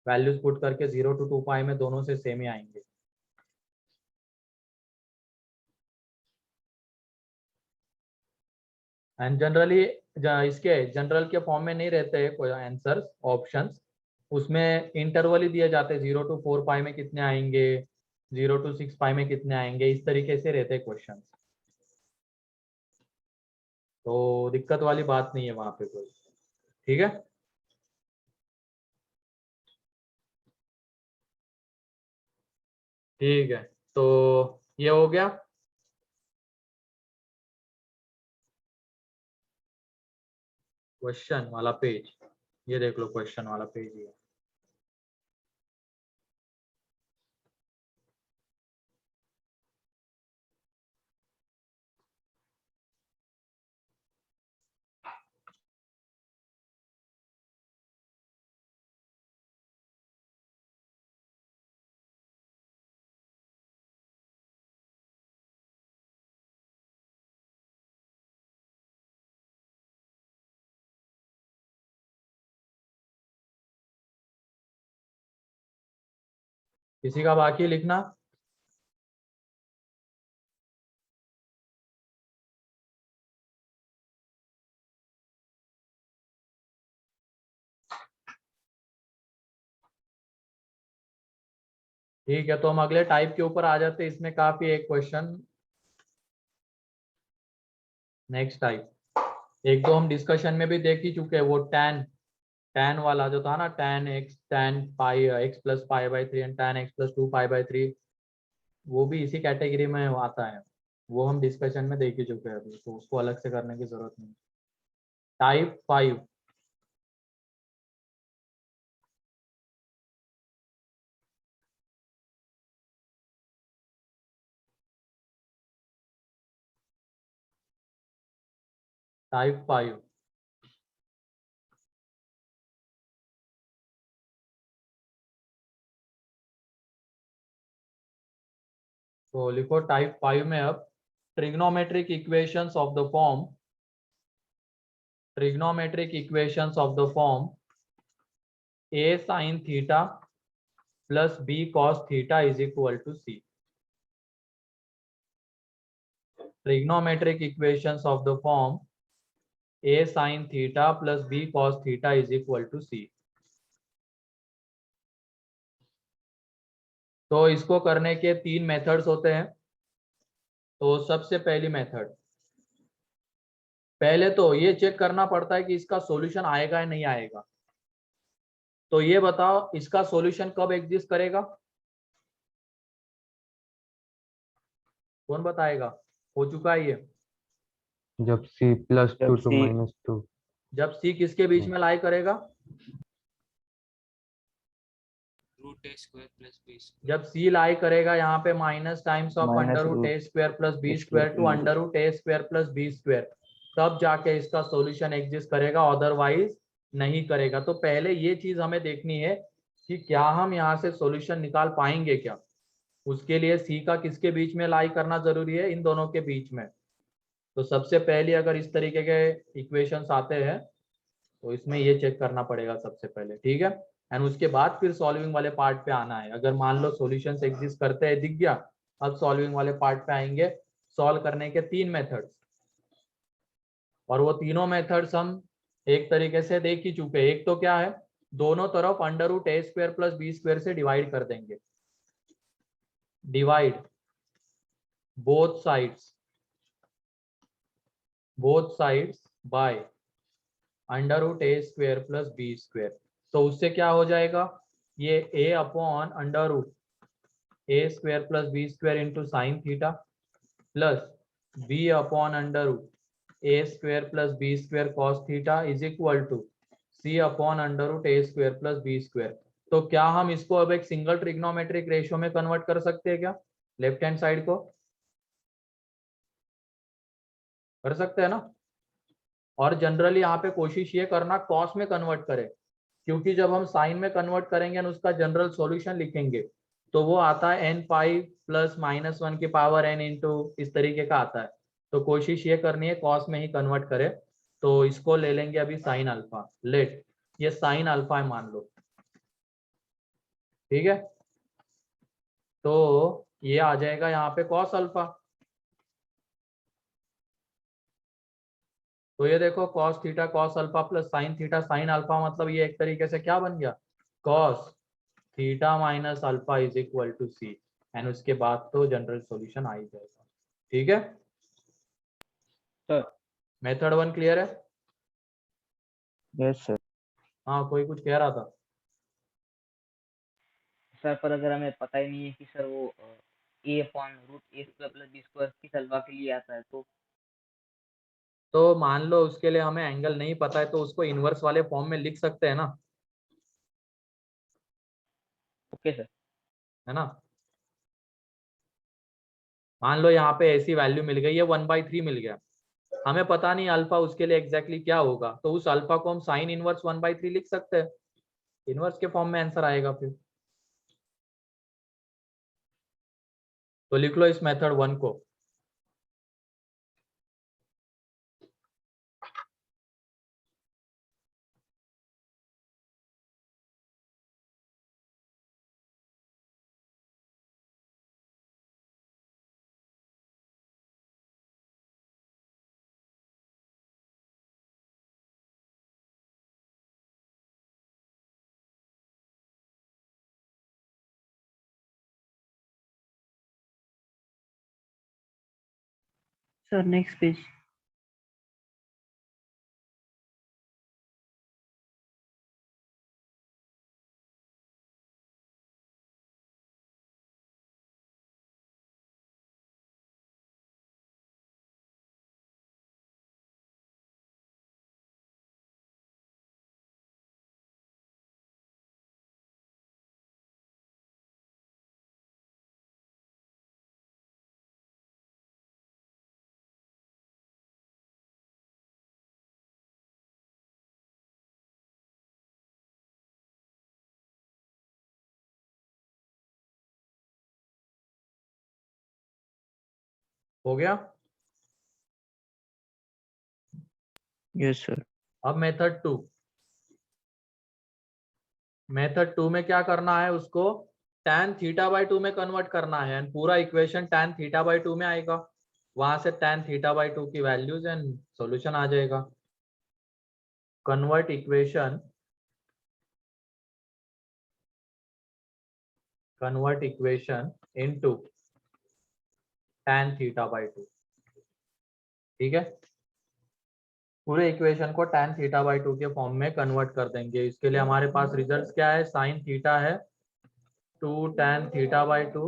वैल्यूज पुट करके 0 to 2 पाई में दोनों से सेम ही आएंगे। एंड जनरली इसके जनरल के फॉर्म में नहीं रहते हैं कोई आंसर्स ऑप्शंस, उसमें इंटरवल ही दिए जाते हैं, 0 to 4 पाई में कितने आएंगे, 0 to 6 पाई में कितने आएंगे, इस तरीके से रहते हैं क्वेश्चन, तो दिक्कत वाली बात नहीं है वहां पे कोई। ठीक है, ठीक है, तो ये हो गया। क्वेश्चन वाला पेज, ये देख लो, क्वेश्चन वाला पेज ये। किसी का बाकी लिखना? ठीक है, तो हम अगले टाइप के ऊपर आ जाते हैं, इसमें काफी एक क्वेश्चन। नेक्स्ट टाइप, एक दो हम डिस्कशन में भी देख ही चुके हैं, वो tan वाला जो था ना, tan x tan pi x plus pi by 3 and tan x plus 2 pi by 3, वो भी इसी कैटेगरी में आता है, वो हम डिस्कशन में देख ही चुके हैं अभी, तो उसको अलग से करने की जरूरत नहीं। टाइप 5, टाइप 5, तो लिखो टाइप 5 में अब trigonometric equations of the form, trigonometric equations of the form a sin theta plus b cos theta is equal to c। Trigonometric equations of the form a sin theta plus b cos theta is equal to c। तो इसको करने के 3 methods होते हैं। तो सबसे पहली method, पहले तो ये चेक करना पड़ता है कि इसका सॉल्यूशन आएगा या नहीं आएगा। तो ये बताओ, इसका सॉल्यूशन कब एग्जिस्ट करेगा, कौन बताएगा? हो चुका है ये, जब c प्लस जब 2 to C minus 2। जब c किसके बीच में लाई करेगा, root a square plus b square. जब c लाई करेगा यहाँ पे minus times of Minus under root root a square plus b a square square to under root a square plus b square, तब जाके इसका solution exist करेगा, otherwise नहीं करेगा। तो पहले ये चीज हमें देखनी है कि क्या हम यहाँ से सॉल्यूशन निकाल पाएंगे क्या, उसके लिए c का किसके बीच में लाई करना जरूरी है, इन दोनों के बीच में। तो सबसे पहले अगर इस तरीके के इक्वेशंस आते हैं तो इसमें ये चेक करना पड़ेगा सबसे पहले, ठीक है। एंड उसके बाद फिर सॉल्विंग वाले पार्ट पे आना है। अगर मान लो सॉल्यूशंस एग्जिस्ट करते हैं, दिख गया, अब सॉल्विंग वाले पार्ट पे आएंगे। सॉल्व करने के 3 मेथड्स, और वो तीनों मेथड्स हम एक तरीके से देख ही चुके हैं। एक तो क्या है, दोनों तरफ under root a square plus b square से डिवाइड कर देंगे, divide both sides by under root a square plus b square. तो उससे क्या हो जाएगा, ये a upon under root a square plus b square into sine theta plus b upon under root a square plus b square cos theta is equal to c upon under root a square plus b square. तो क्या हम इसको अब एक single trigonometric ratio में convert कर सकते हैं क्या, लेफ्ट हैंड साइड को कर सकते हैं ना। और जनरली यहाँ पे कोशिश ये करना कॉस में कन्वर्ट करें, क्योंकि जब हम साइन में कन्वर्ट करेंगे और उसका जनरल सॉल्यूशन लिखेंगे तो वो आता है n पाई प्लस माइनस 1 की पावर n इंटू इस तरीके का आता है। तो कोशिश ये करनी है कॉस में ही कन्वर्ट करें। तो इसको ले लेंगे अभी साइन अल्फा, लेट ये साइन अल्फा है मान लो, ठीक है। तो ये आ जाएगा यहाँ पे कॉस अल्फा। तो ये देखो cos theta cos alpha plus sine theta sine alpha, मतलब ये एक तरीके से क्या बन गया, cos theta minus alpha is equal to c, and उसके बाद तो जनरल सॉल्यूशन आ ही जाएगा। ठीक है सर, मेथड 1 क्लियर है। Yes sir. हाँ कोई कुछ कह रहा था। सर पर अगर हमें पता ही नहीं है कि सर वो a upon root a square plus b square किस अल्फा के लिए आता है, तो मान लो उसके लिए हमें एंगल नहीं पता है तो उसको इनवर्स वाले फॉर्म में लिख सकते हैं ना, ओके सर। है ना। मान लो यहाँ पे ऐसी वैल्यू मिल गई है 1/3 मिल गया, हमें पता नहीं अल्फा उसके लिए एग्जैक्टली क्या होगा, तो उस अल्फा को हम साइन इनवर्स 1/3 लिख सकते हैं, इनवर्स के फॉर्म में आंसर आएगा फिर। तो लिख लो इस मेथड 1 को। Sir, next page. हो गया। Yes sir. अब मेथड 2, मेथड 2 में क्या करना है, उसको tan थीटा बाई 2 में कन्वर्ट करना है, एंड पूरा इक्वेशन tan थीटा बाई 2 में आएगा, वहां से tan थीटा बाई 2 की वैल्यूज एंड सॉल्यूशन आ जाएगा। Convert equation into tan theta by 2, ठीक है। पूरे इक्वेशन को tan थीटा बाई 2 के फॉर्म में कन्वर्ट कर देंगे। इसके लिए हमारे पास रिजल्ट्स क्या है, साइन थीटा है 2 tan theta by 2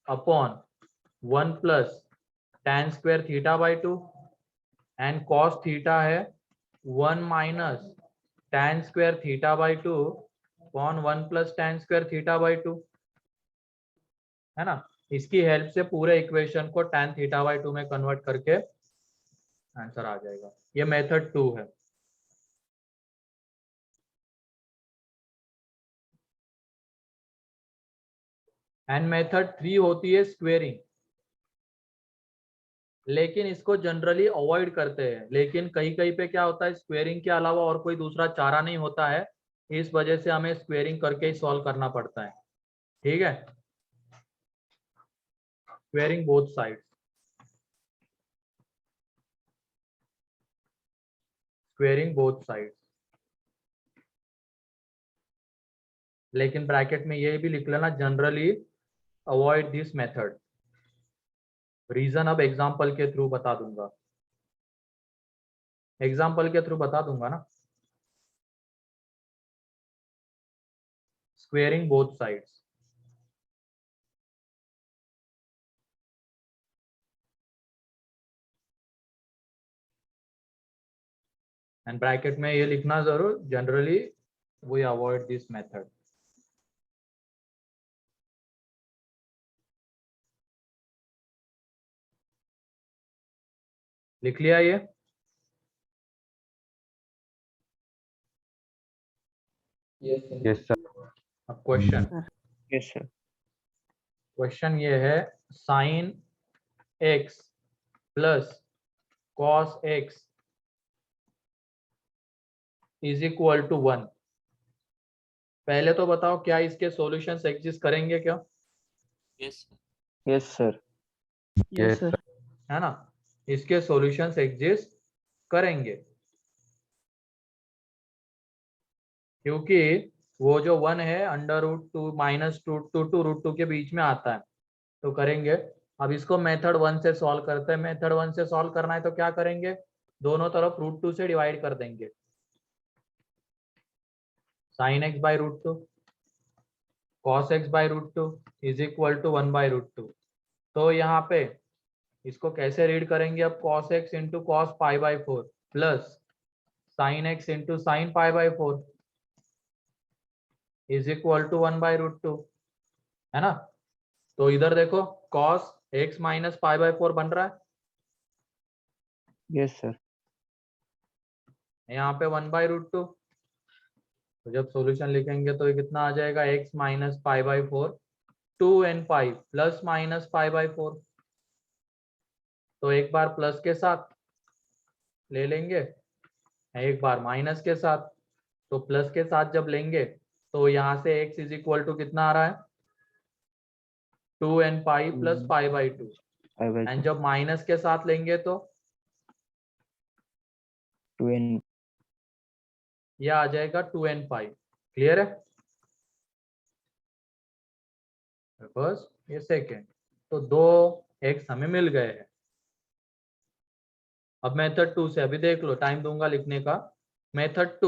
upon 1 plus tan square theta by 2, and cos theta है 1 minus tan square theta by 2 upon 1 plus tan square theta by 2, है ना। इसकी हेल्प से पूरे इक्वेशन को tan थीटा बाई 2 में कन्वर्ट करके आंसर आ जाएगा। ये मेथड 2 है। एंड मेथड 3 होती है स्क्वेयरिंग, लेकिन इसको जनरली अवॉइड करते हैं, लेकिन कहीं कहीं पे क्या होता है, स्क्वेयरिंग के अलावा और कोई दूसरा चारा नहीं होता है, इस वजह से हमें स्क्वेयरिंग करके ही सॉल्व करना पड़ता है। ठीक है, squaring both sides. Squaring both sides. लेकिन ब्रैकेट में ये भी लिख लेना, generally avoid this method. Reason अब एग्जाम्पल के थ्रू बता दूंगा, एग्जाम्पल के थ्रू बता दूंगा ना। Squaring both sides, and bracket में ये लिखना जरूर, generally we avoid this method. लिख लिया ये? Yes sir. अब क्वेश्चन, यस सर। क्वेश्चन ये है sine x plus cos x is equal to 1। पहले तो बताओ क्या इसके सॉल्यूशंस एग्जिस्ट करेंगे क्या? Yes yes sir. Yes, sir. है ना, इसके सॉल्यूशंस एग्जिस्ट करेंगे, क्योंकि वो जो 1 है under root 2 minus two root 2 के बीच में आता है, तो करेंगे। अब इसको मेथड 1 से सॉल्व करते हैं। मेथड 1 से सॉल्व करना है तो क्या करेंगे, दोनों तरफ रूट 2 से डिवाइड कर देंगे। Sine x by root 2 cos x by root 2 is equal to 1 by root 2। तो यहाँ पे इसको कैसे रीड करेंगे अब, cos x into cos pi by 4 plus sine x into sine pi by 4 is equal to 1 by root 2, है ना। तो इधर देखो cos x minus pi by 4 बन रहा है, यस सर। यहाँ पे 1 बाई रूट 2। तो जब सॉल्यूशन लिखेंगे तो ये कितना आ जाएगा, x minus pi by 4 2n pi plus minus pi by 4। तो एक बार प्लस के साथ ले लेंगे, एक बार माइनस के साथ। तो प्लस के साथ जब लेंगे तो यहाँ से x इज इक्वल टू कितना आ रहा है, 2n pi plus pi by 2। And जब माइनस के साथ लेंगे तो 2n यह आ जाएगा 2n पाई। क्लियर है? बस ये सेकेंड, तो दो x हमें मिल गए हैं। अब मेथड 2 से अभी देख लो, टाइम दूंगा लिखने का। मेथड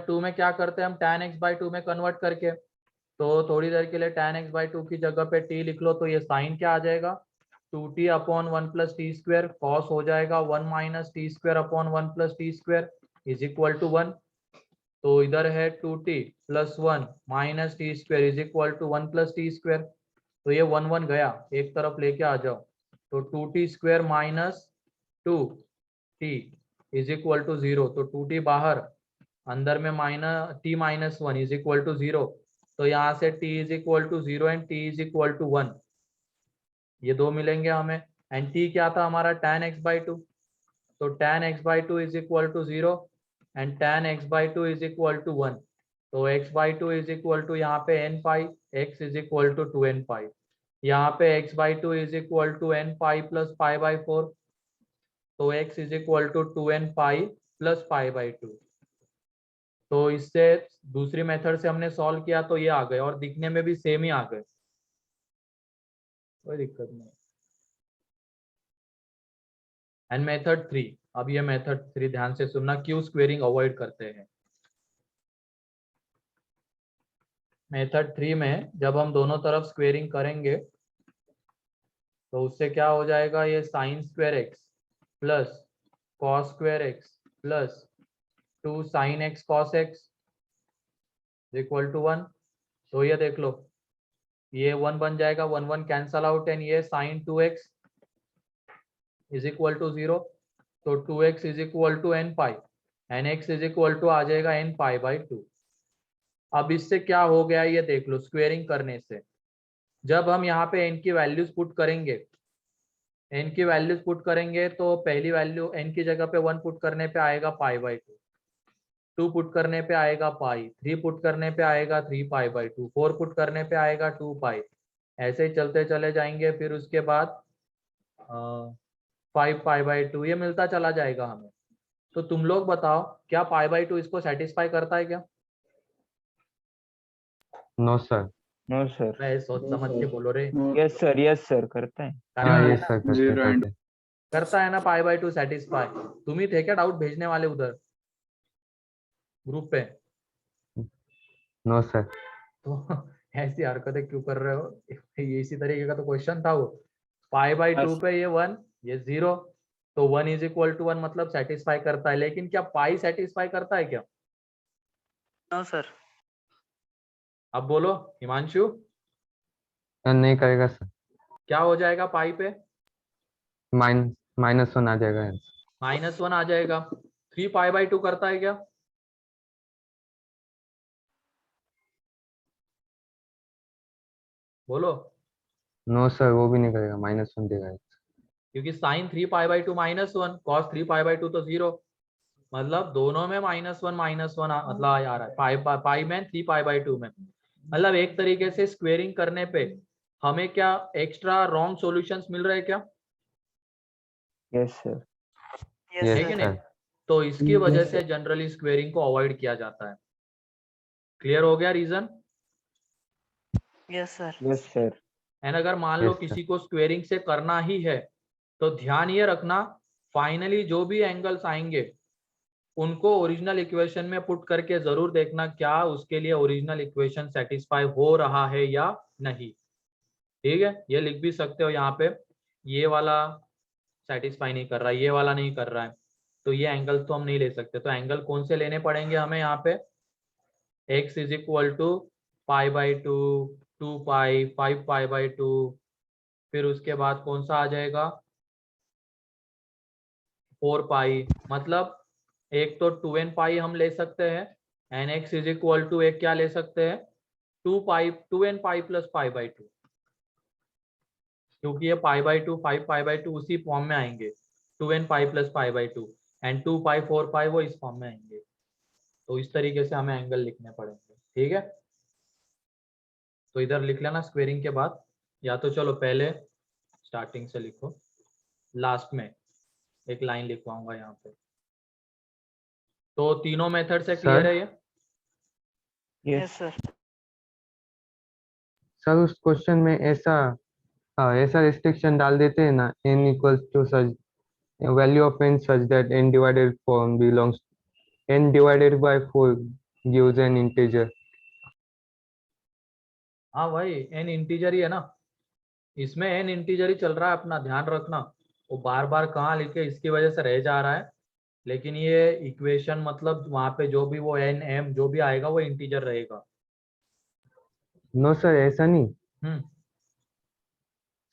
2 में क्या करते हैं हम, tan x बाई 2 में कन्वर्ट करके। तो थोड़ी देर के लिए tan x बाई 2 की जगह पे t लिख लो, तो ये साइन क्या आ जाएगा, 2t upon 1 plus t square, cos हो जाएगा 1 minus t square upon 1 plus t square is equal to 1। तो इधर है 2t plus 1 minus t square is equal to 1 plus t square. तो ये 1 1 गया, एक तरफ लेके आ जाओ। तो 2t square minus 2t is equal to 0। तो 2t बाहर, अंदर में minus t minus 1 is equal to 0। तो यहाँ से t is equal to 0 and t is equal to 1, ये दो मिलेंगे हमें। एंड t क्या था हमारा, tan x बाई 2। तो tan x by 2 is equal to 0 and tan x by 2 is equal to 1। तो x by 2 is equal to यहाँ पे n pi, x is equal to 2n pi. यहाँ पे x by 2 is equal to n pi plus pi by 4। तो x is equal to 2n pi plus pi by 2। तो इससे दूसरी method से हमने सॉल्व किया तो ये आ गए, और दिखने में भी सेम ही आ गए, कोई दिक्कत नहीं। एंड मेथड 3, अब ये मेथड 3 ध्यान से सुनना, क्यों स्क्वेयरिंग अवॉइड करते हैं। मेथड 3 में जब हम दोनों तरफ स्क्वेयरिंग करेंगे तो उससे क्या हो जाएगा, ये sine square x plus cos square x plus 2 sine x cos x equal to 1। तो ये देख लो, ये 1 बन जाएगा, 1 1 कैंसल आउट, एंड ये sine 2x is equal to 0। तो 2x is equal to n pi and x is equal to आ जाएगा n पाई बाई 2। अब इससे क्या हो गया ये देख लो, स्क्वेयरिंग करने से जब हम यहाँ पे n की वैल्यूज पुट करेंगे, n की वैल्यूज पुट करेंगे तो पहली वैल्यू n की जगह पे 1 पुट करने पे आएगा पाई बाई 2 पुट करने पे आएगा पाई, 3 पुट करने पे आएगा 3 पाई बाई 2, 4 पुट करने पे आएगा 2 पाई, ऐसे ही चलते चले जाएंगे। फिर उसके बाद 5 पाई बाई 2 ये मिलता चला जाएगा हमें। तो तुम लोग बताओ क्या पाई बाई टू इसको सेटिस्फाई करता है क्या? No sir. No sir. अरे सोच समझ के बोलो रे। यस सर करता है। करता हाँ है यस ना? सर, करते Zero and करते। करता है ना पाई बाई टू सेटिस्फाई। तुम ही थे क्या डाउट भेजने वाले उधर ग्रुप पे? No sir. तो ऐसी हरकतें क्यों कर रहे हो? ये इसी तरीके का तो क्वेश्चन था वो। पाई बाई टू पे ये 1 ये 0, तो 1 इज इक्वल टू 1 मतलब सेटिस्फाई करता है। लेकिन क्या पाई सेटिस्फाई करता है क्या? No sir. अब बोलो हिमांशु, नहीं करेगा सर। क्या हो जाएगा पाई पे? -1 आ जाएगा आंसर। -1 आ जाएगा। 3 पाई बाई टू करता है क्या? बोलो। नो सर, वो भी नहीं करेगा, -1 देगा। क्योंकि sine 3 pi by two -1, cos 3 pi by two तो 0, मतलब दोनों में -1 मतलब आ रहा है पाई में 3 पाई बाई टू में। मतलब एक तरीके से स्क्वेयरिंग करने पे हमें क्या एक्स्ट्रा रॉन्ग सॉल्यूशंस मिल रहे हैं क्या? Yes sir. यस है कि नहीं? सर। तो इसकी वजह से जनरली स्क्वेयरिंग को अवॉइड किया जाता है। क्लियर हो गया reason? Yes sir. Yes sir. And अगर मान लो Yes, sir. किसी को स्क्वेयरिंग से करना ही है तो ध्यान ये रखना, फाइनली जो भी एंगल्स आएंगे उनको ओरिजिनल इक्वेशन में पुट करके जरूर देखना क्या उसके लिए ओरिजिनल इक्वेशन सेटिस्फाई हो रहा है या नहीं। ठीक है, ये लिख भी सकते हो यहाँ पे, ये वाला सेटिस्फाई नहीं कर रहा है, ये वाला नहीं कर रहा है, तो ये एंगल तो हम नहीं ले सकते। तो एंगल कौन से लेने पड़ेंगे हमें यहाँ पे? x is equal to pi by two, 2 pi, 5 pi by two, फिर उसके बाद कौन सा आ जाएगा? 4 पाई। मतलब एक तो 2n पाई हम ले सकते हैं, and x is equal to एक क्या ले सकते हैं? 2n pi plus pi by two, क्योंकि ये pi by two 5 pi by two उसी फॉर्म में आएंगे, 2n pi plus pi by two, and 2 pi 4 pi वो इस फॉर्म में आएंगे। तो इस तरीके से हमें एंगल लिखने पड़ेंगे। ठीक है, तो इधर लिख लेना स्क्वेयरिंग के बाद, या तो चलो पहले स्टार्टिंग से लिखो, लास्ट में एक लाइन लिखवाऊंगा यहाँ पे। तो तीनों मेथड से क्लियर है ये? Yes sir. सर उस क्वेश्चन में ऐसा रिस्ट्रिक्शन डाल देते हैं ना, n equals to such value of n such that n divided form belongs n divided by 4 gives an integer. हाँ भाई n इंटीजर ही है ना, इसमें n इंटीजर ही चल रहा है अपना, ध्यान रखना। वो बार बार कहाँ लिखे इसकी वजह से रह जा रहा है, लेकिन ये इक्वेशन मतलब वहां पे जो भी वो n m जो भी आएगा वो इंटीजर रहेगा। नो सर, ऐसा नहीं हम्म,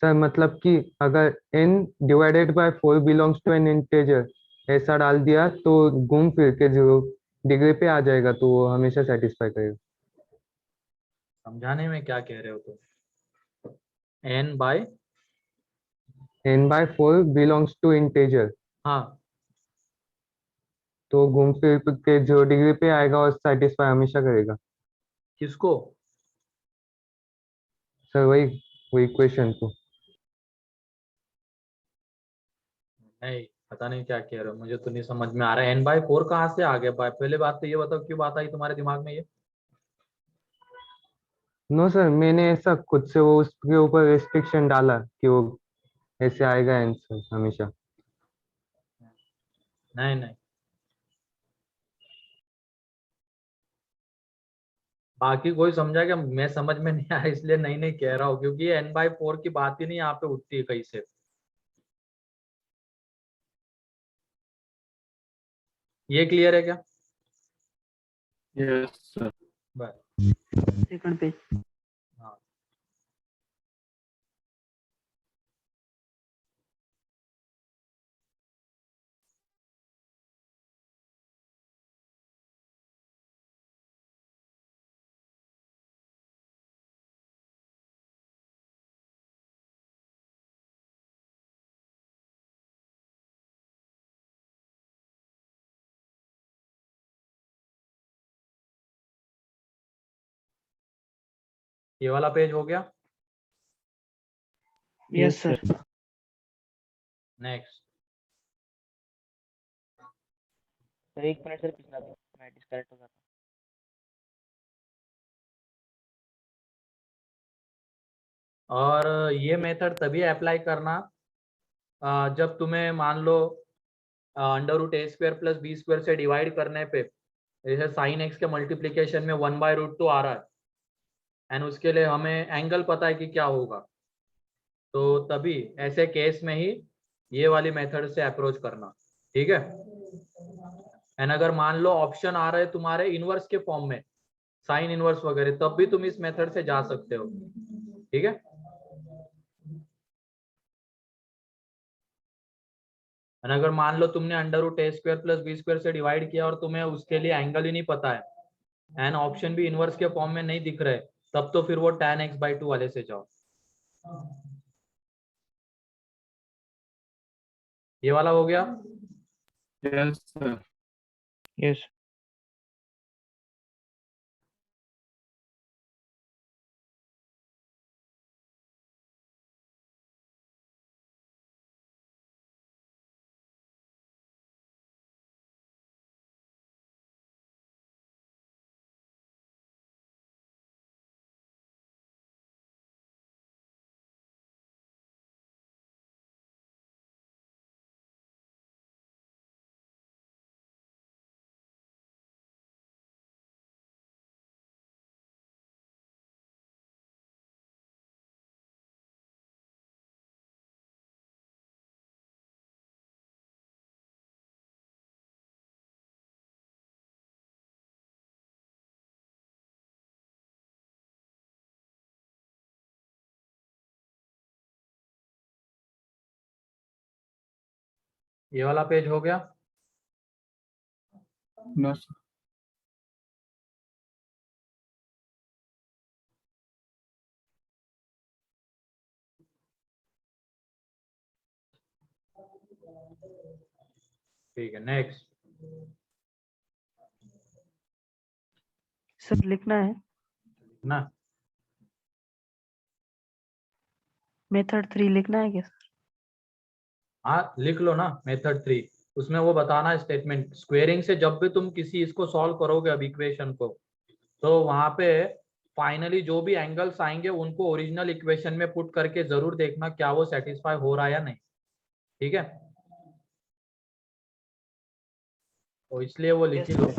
सर, मतलब कि अगर n divided by 4 belongs to an integer ऐसा डाल दिया तो घूम फिर के जो डिग्री पे आ जाएगा, तो वो हमेशा सेटिस्फाई करेगा। समझाने में क्या कह रहे हो तुम? n by n by 4 belongs to integer, हाँ, तो घूम फिर के जो डिग्री पे आएगा और सेटिस्फाई हमेशा करेगा। किसको? सर वही वही क्वेश्चन को। नहीं, पता नहीं क्या कह रहे हो, मुझे तो नहीं समझ में आ रहा है। n/4 कहाँ से आ गया भाई? पहले बात तो ये बताओ क्यों बात आई तुम्हारे दिमाग में ये? नो सर, मैंने ऐसा खुद से वो उसके ऊपर रेस्ट्रिक्शन डाला कि वो ऐसे आएगा आंसर हमेशा। नहीं नहीं, बाकी कोई समझा क्या? मैं समझ में नहीं आया इसलिए नहीं नहीं कह रहा हूँ, क्योंकि ये n/4 की बात ही नहीं यहाँ पे उठती है कहीं से। ये क्लियर है क्या? yes, sir. बस, सेकंड पेज। हाँ। ये वाला पेज हो गया। Yes sir. Next, sir 1 minute sir पिछला दो, मैं डिस्कनेक्ट हो जाता हूँ। और ये मेथड तभी अप्लाई करना जब तुम्हें मान लो under root a square plus b square से डिवाइड करने पे जैसे साइन एक्स के मल्टीप्लीकेशन में 1/√2 आ रहा है एंड उसके लिए हमें एंगल पता है कि क्या होगा, तो तभी ऐसे केस में ही ये वाली मेथड से अप्रोच करना, ठीक है। एंड अगर मान लो ऑप्शन आ रहे तुम्हारे इनवर्स के फॉर्म में साइन इनवर्स वगैरह, तब भी तुम इस मेथड से जा सकते हो, ठीक है। एंड अगर मान लो तुमने under root a square plus b square से डिवाइड किया और तुम्हें उसके लिए एंगल ही नहीं पता है एंड ऑप्शन भी इनवर्स के फॉर्म में नहीं दिख रहे, तब तो फिर वो tan x/2 वाले से जाओ। ये वाला हो गया। Yes, sir. Yes. ये वाला पेज हो गया। No, sir. ठीक है, नेक्स्ट। सर लिखना है ना मेथड 3 लिखना है क्या सर? हाँ लिख लो ना मेथड 3, उसमें वो बताना स्टेटमेंट स्क्वेयरिंग से जब भी तुम किसी इसको सॉल्व करोगे अब इक्वेशन को, तो वहां पे फाइनली जो भी एंगल्स आएंगे उनको ओरिजिनल इक्वेशन में पुट करके जरूर देखना क्या वो सेटिस्फाई हो रहा है या नहीं, ठीक है। तो इसलिए वो लिख ही लो।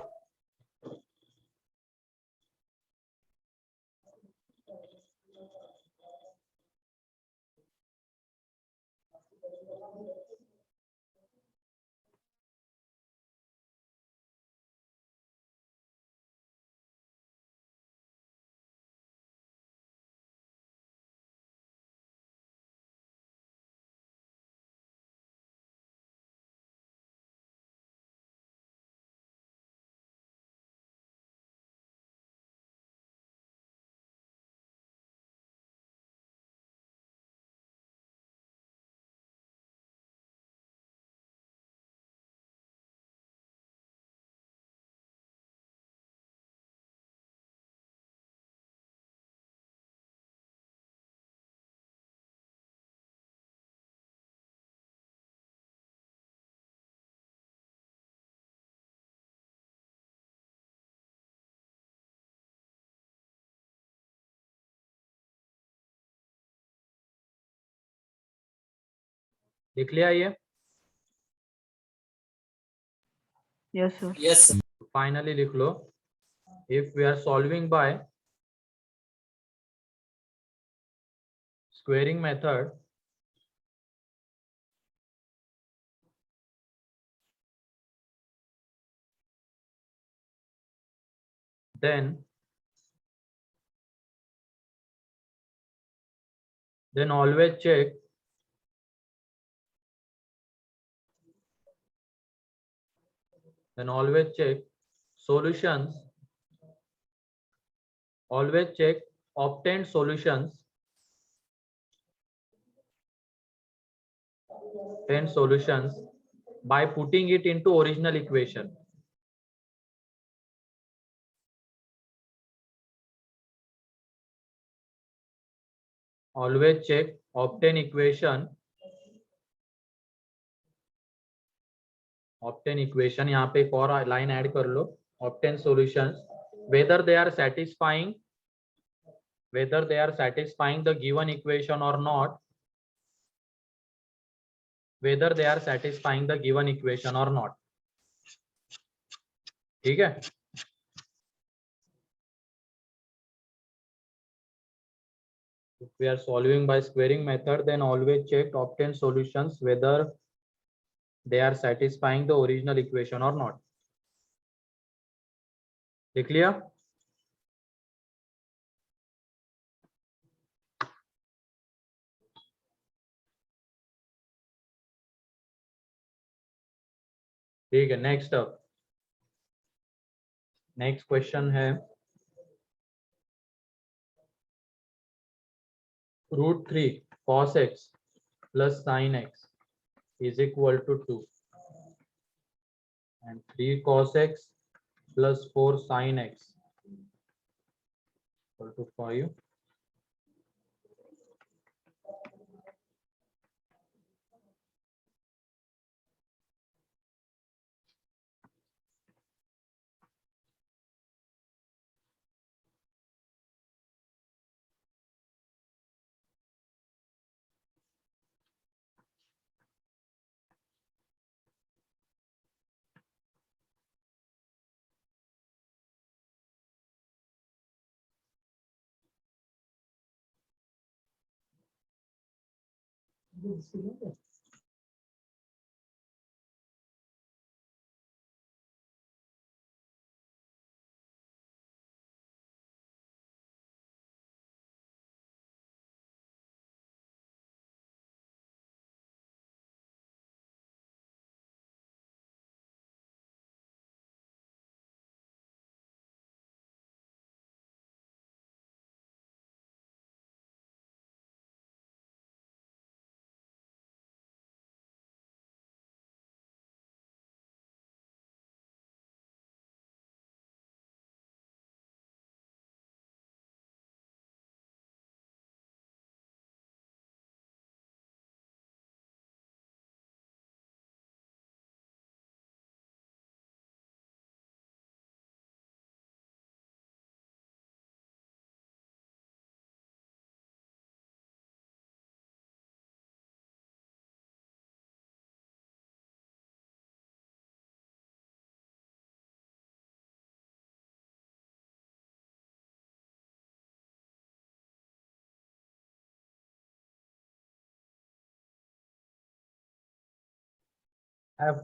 लिख लिया ये। Yes sir. Yes, sir. Finally लिख लो, if we are solving by squaring method then always check solutions, always check obtained solutions by putting it into original equation. Always check obtain equation obtain equation, यहाँ पे एक और line add कर लो, obtain solutions whether they are satisfying the given equation or not, whether they are satisfying the given equation or not. ठीक है, if we are solving by squaring method, then always check obtain solutions whether they are satisfying the original equation or not. लिख लिया? ठीक है, next question है √3 cos x plus sin x is equal to 2 and 3 cos x plus 4 sin x equal to 5.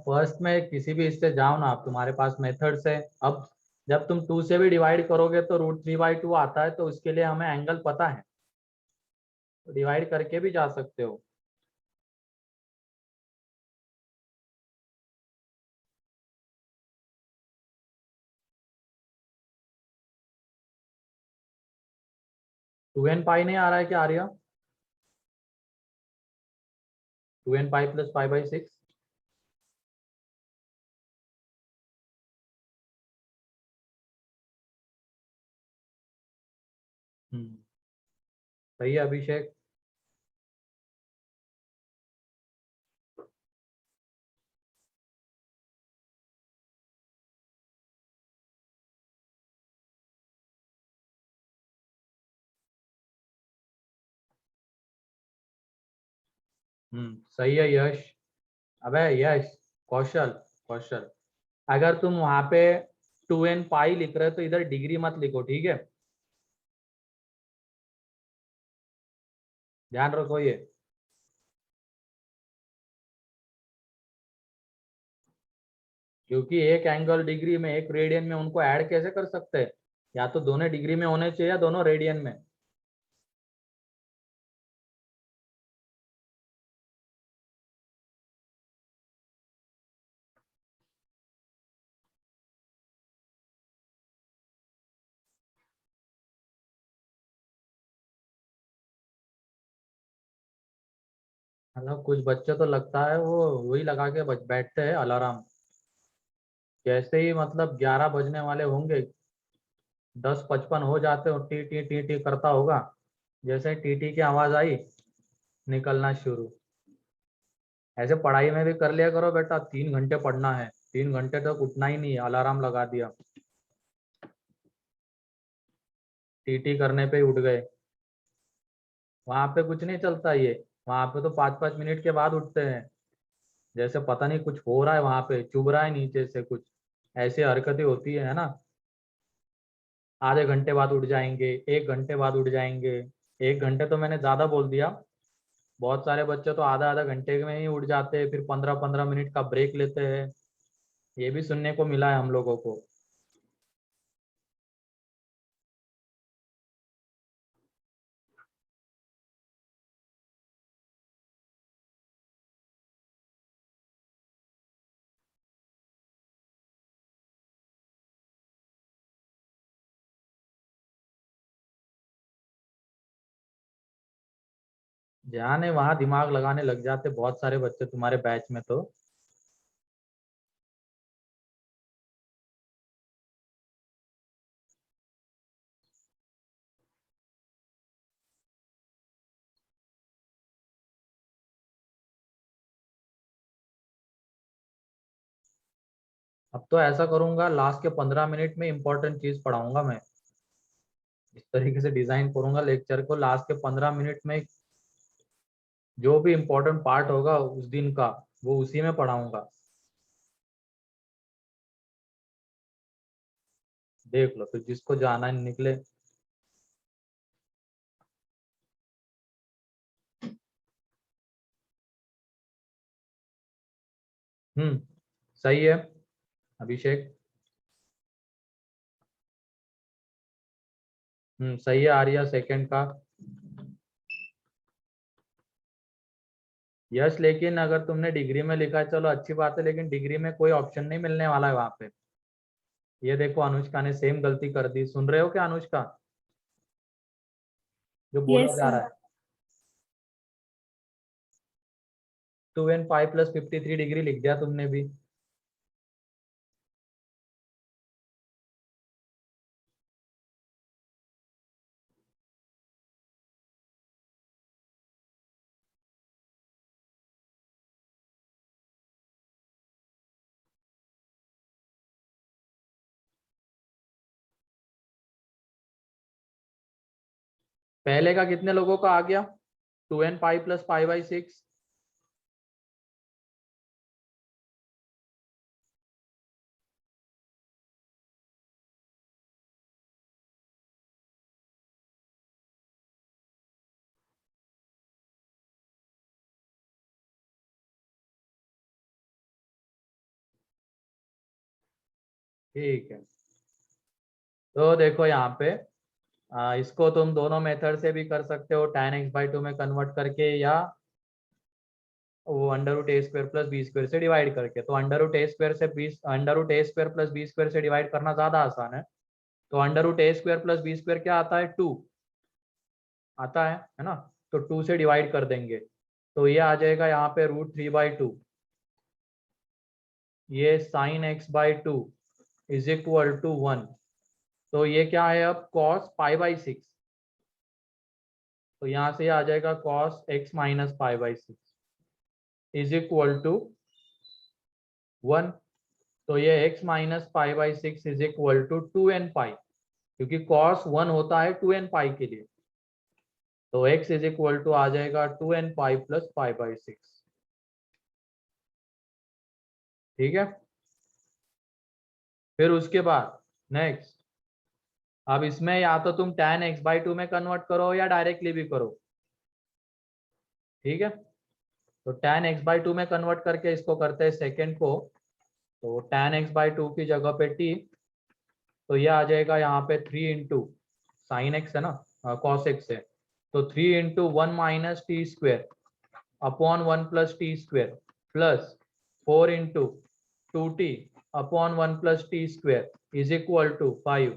First में किसी भी इससे जाओ ना आप, तुम्हारे पास मेथड से, अब जब तुम 2 से भी डिवाइड करोगे तो √3/2 आता है, तो उसके लिए हमें एंगल पता है, तो डिवाइड करके भी जा सकते हो। टू एन पाई नहीं आ रहा है क्या आर्या? 2n पाई प्लस π/6 सही है अभिषेक? सही है यश। अबे यश, कौशल कौशल, अगर तुम वहां पे 2n पाई लिख रहे हो तो इधर डिग्री मत लिखो, ठीक है? ध्यान रखो ये। क्योंकि एक एंगल डिग्री में, एक रेडियन में, उनको ऐड कैसे कर सकते हैं? या तो दोनों डिग्री में होने चाहिए या दोनों रेडियन में। मतलब कुछ बच्चे तो लगता है वो वही लगा के बैठते हैं अलार्म, जैसे ही मतलब 11 बजने वाले होंगे, 10:55 हो जाते हो, टी टी टी टी करता होगा, जैसे टी टी की आवाज आई निकलना शुरू। ऐसे पढ़ाई में भी कर लिया करो बेटा, 3 घंटे पढ़ना है, 3 घंटे तक उठना ही नहीं है, अलार्म लगा दिया, टीटी करने पे ही उठ गए। वहां पे कुछ नहीं चलता ये, वहां पे तो 5-5 मिनट के बाद उठते हैं, जैसे पता नहीं कुछ हो रहा है वहां पे, चुभ रहा है नीचे से कुछ, ऐसी हरकतें होती है ना। आधे घंटे बाद उठ जाएंगे, 1 घंटे बाद उठ जाएंगे। 1 घंटे तो मैंने ज्यादा बोल दिया, बहुत सारे बच्चे तो आधा आधा घंटे में ही उठ जाते हैं, फिर 15-15 मिनट का ब्रेक लेते हैं, ये भी सुनने को मिला है हम लोगों को। ध्यान है, वहां दिमाग लगाने लग जाते बहुत सारे बच्चे तुम्हारे बैच में तो। अब तो ऐसा करूंगा, लास्ट के 15 मिनट में इंपॉर्टेंट चीज पढ़ाऊंगा मैं, इस तरीके से डिजाइन करूंगा लेक्चर को, लास्ट के 15 मिनट में जो भी इम्पोर्टेंट पार्ट होगा उस दिन का वो उसी में पढ़ाऊंगा। देख लो फिर, जिसको जाना है निकले। सही है अभिषेक। सही है आर्या, सेकंड का। यस, लेकिन अगर तुमने डिग्री में लिखा है चलो अच्छी बात है, लेकिन डिग्री में कोई ऑप्शन नहीं मिलने वाला है वहां पे। ये देखो अनुष्का ने सेम गलती कर दी, सुन रहे हो क्या अनुष्का, जो बोला जा रहा है। 2n5 + 53 डिग्री लिख दिया तुमने भी। पहले का कितने लोगों का आ गया, 2n5 + π/6। ठीक है, तो देखो यहाँ पे इसको तुम दोनों मेथड से भी कर सकते हो, tan x/2 में कन्वर्ट करके, या वो √a² + b² से डिवाइड करके। तो √a² से √a² + b² से डिवाइड करना ज्यादा आसान है। तो √a² + b² क्या आता है, 2 आता है ना। तो 2 से डिवाइड कर देंगे, तो ये आ जाएगा यहाँ पे √3/2। ये sin x/2 = 1। तो ये क्या है अब, cos π/6। तो यहाँ से आ जाएगा cos x - π/6 = 1। तो ये x - π/6 = 2n π, क्योंकि cos 1 होता है 2n π के लिए। तो x = आ जाएगा 2n π + π/6। ठीक है, फिर उसके बाद नेक्स्ट, अब इसमें या तो तुम tan x/2 में कन्वर्ट करो या डायरेक्टली भी करो। ठीक है, तो tan x/2 में कन्वर्ट करके इसको करते हैं सेकेंड को। तो tan x/2 की जगह पे t, तो ये आ जाएगा यहाँ पे 3 × sin x है ना, cos x है। तो 3 × 1 - t² upon 1 + t² plus 4 × 2t upon 1 + t² = 5।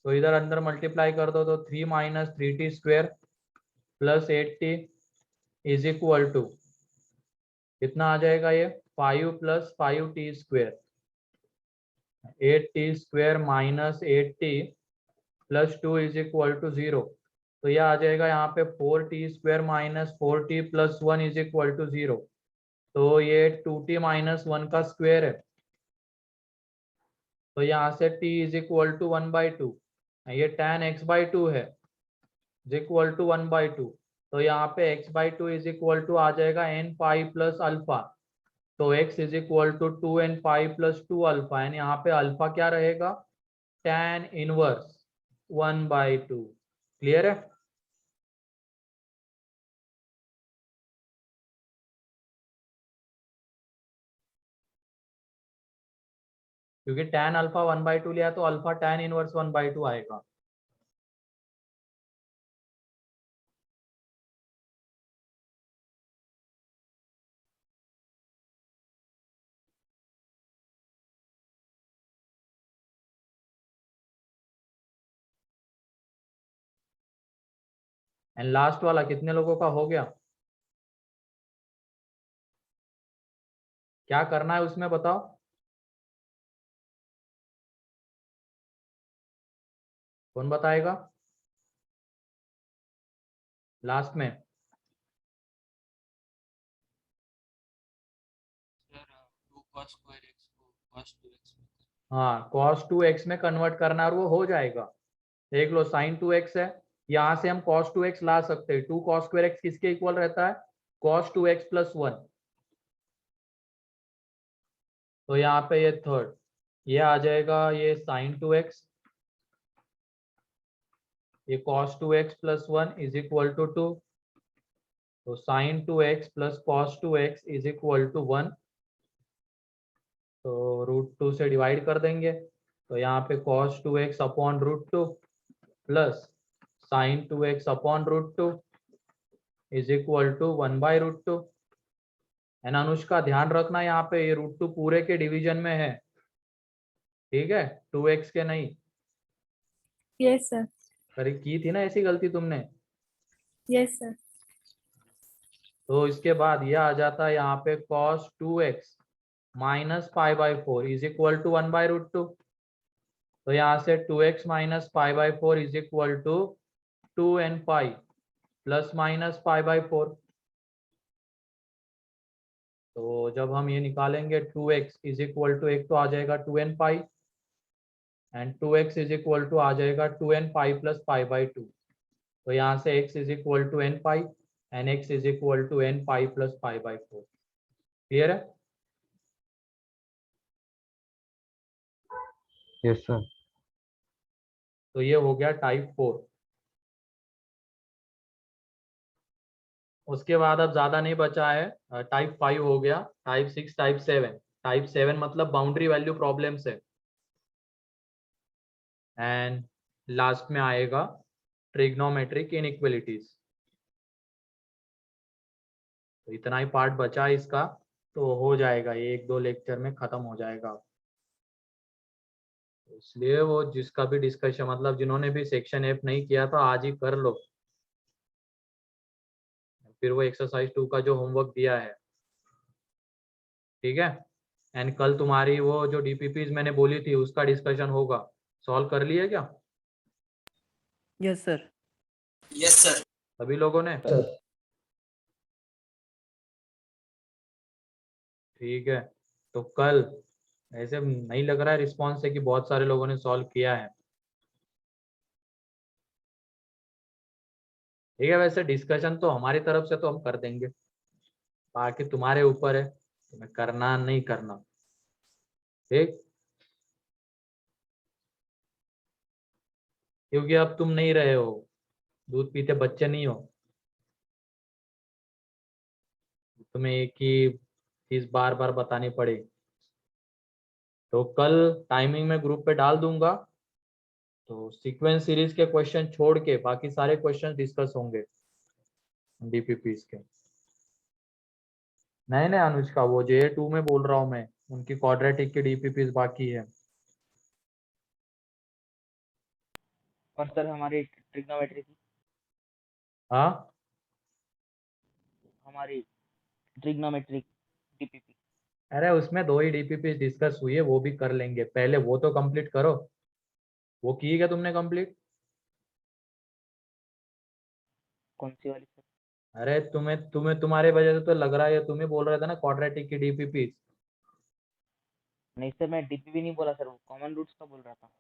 तो इधर अंदर मल्टीप्लाई कर दो, तो 3 - 3t² + 8t = कितना आ जाएगा ये, 5 + 5t²। 8t² - 8t + 2 = 0। तो यह आ जाएगा यहाँ पे 4t² - 4t + 1 = 0। तो ये 2t माइनस 1 का स्क्वायर है, तो यहाँ से t इज इक्वल टू 1/2, ये tan x/2 है इज इक्वल टू 1/2, तो यहाँ पे x/2 इज इक्वल टू आ जाएगा n पाई प्लस अल्फा, तो x is equal to 2n pi plus 2 alpha, and यहाँ पे अल्फा क्या रहेगा, tan इनवर्स 1/2। क्लियर है? क्योंकि tan अल्फा 1/2 लिया तो अल्फा tan इनवर्स 1/2 आएगा। एंड लास्ट वाला कितने लोगों का हो गया? क्या करना है उसमें बताओ? कौन बताएगा लास्ट में? सर 2 cos square x को cos 2x में हाँ, cos 2x में कन्वर्ट करना और वो हो जाएगा। देख लो sin 2x है, यहाँ से हम cos 2x ला सकते हैं। 2 cos square x किसके इक्वल रहता है? cos 2x plus 1। तो यहाँ पे ये थर्ड, ये आ जाएगा ये sin 2x, ये cos 2x plus 1 is equal to 2, तो sin 2x plus cos 2x is equal to 1, तो √2 से डिवाइड कर देंगे, तो यहाँ पे cos 2x upon √2 plus sin 2x upon √2 is equal to 1/√2। And Anushka ध्यान रखना यहाँ पे ये √2 पूरे के डिवीजन में है, ठीक है, 2x के नहीं। Yes sir. अरे की थी ना ऐसी गलती तुमने। Yes sir. तो इसके बाद ये आ जाता है यहाँ पे cos 2x minus π/4 is equal to 1/√2, तो यहाँ से 2x minus π/4 is equal to 2n pi plus minus π/4। तो जब हम ये निकालेंगे 2x इज इक्वल टू, एक तो आ जाएगा 2n pi and 2x is equal to आ जाएगा 2n पाई प्लस π/2, तो यहाँ से x is equal to n pi and x is equal to n pi plus π/4। Clear है? Yes sir. तो ये हो गया टाइप 4। उसके बाद अब ज्यादा नहीं बचा है, टाइप 5 हो गया, टाइप 6, टाइप 7। टाइप 7 मतलब बाउंड्री वैल्यू प्रॉब्लम से, एंड लास्ट में आएगा ट्रिग्नोमेट्रिक इनइक्वालिटीज। तो इतना ही पार्ट बचा है इसका, तो हो जाएगा ये 1-2 लेक्चर में खत्म हो जाएगा। इसलिए वो जिसका भी डिस्कशन, मतलब जिन्होंने भी सेक्शन एफ नहीं किया था आज ही कर लो, फिर वो एक्सरसाइज 2 का जो होमवर्क दिया है, ठीक है। एंड कल तुम्हारी वो जो डीपीपीज मैंने बोली थी उसका डिस्कशन होगा, सॉल्व कर लिए क्या यस सर। Yes sir. सभी लोगों ने? ठीक है, तो कल ऐसे नहीं लग रहा है रिस्पॉन्स से कि बहुत सारे लोगों ने सॉल्व किया है, ठीक है। वैसे डिस्कशन तो हमारी तरफ से तो हम कर देंगे, बाकी तुम्हारे ऊपर है तुम्हें करना नहीं करना, ठीक। क्योंकि अब तुम नहीं रहे हो, दूध पीते बच्चे नहीं हो, तुम्हें एक ही चीज बार बार बतानी पड़ेगी। तो कल टाइमिंग में ग्रुप पे डाल दूंगा, तो सीक्वेंस सीरीज के क्वेश्चन छोड़ के बाकी सारे क्वेश्चन डिस्कस होंगे डीपीपीस के। नहीं नहीं अनुष्का, वो J2 में बोल रहा हूँ मैं, उनकी क्वाड्रेटिक की डीपीपीस बाकी है। और सर हमारी ट्रिग्नोमेट्री की, हाँ हमारी ट्रिग्नोमेट्रिक डीपीपी। अरे उसमें 2 ही डीपीपीस डिस्कस हुई है, वो भी कर लेंगे, पहले वो तो कंप्लीट करो। वो की क्या तुमने कंप्लीट? कौन सी वाली सर? अरे तुम्हें तुम्हें तुम्हारे वजह से तो लग रहा है, तुम ही बोल रहे थे ना क्वाड्रेटिक की डीपीपी। नहीं सर, मैं डीपीपी नहीं बोला सर, वो कॉमन रूट्स का बोल रहा था।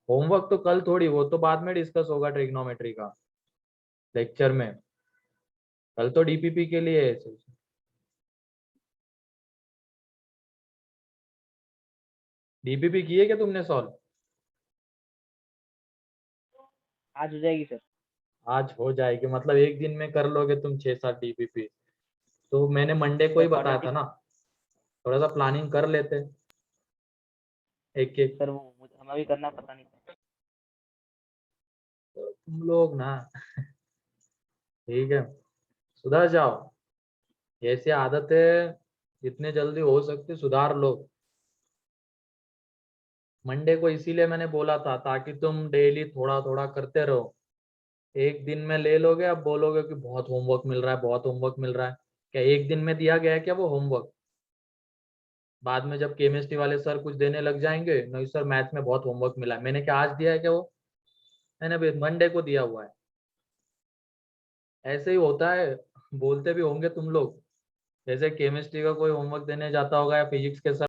होमवर्क तो कल थोड़ी, वो तो बाद में डिस्कस होगा ट्रिग्नोमेट्री का लेक्चर में। कल तो डीपीपी के लिए है। डीपीपी की है क्या तुमने सॉल्व? आज हो जाएगी सर। आज हो जाएगी मतलब एक दिन में कर लोगे तुम 6-7 डीपीपी? तो मैंने मंडे को ही सर बताया था क्वाड्रेटिक, ना, थोड़ा सा प्लानिंग कर लेते एक एक। सर वो मुझे हमें भी करना पता नहीं था। तुम लोग ना ठीक है, सुधर जाओ। ऐसी आदतें जितने जल्दी हो सकती सुधार लो। मंडे को इसीलिए मैंने बोला था ताकि तुम डेली थोड़ा थोड़ा करते रहो। एक दिन में ले लोगे, अब बोलोगे कि बहुत होमवर्क मिल रहा है, बहुत होमवर्क मिल रहा है। क्या एक दिन में दिया गया है क्या वो होमवर्क? बाद में जब केमिस्ट्री वाले सर कुछ देने लग जाएंगे, नहीं सर मैथ में बहुत होमवर्क मिला है, मैंने क्या आज दिया है क्या वो? मैंने मंडे को दिया हुआ है। ऐसे ही होता है, बोलते भी होंगे तुम लोग। जैसे केमिस्ट्री का कोई होमवर्क देने जाता होगा या फिजिक्स के सर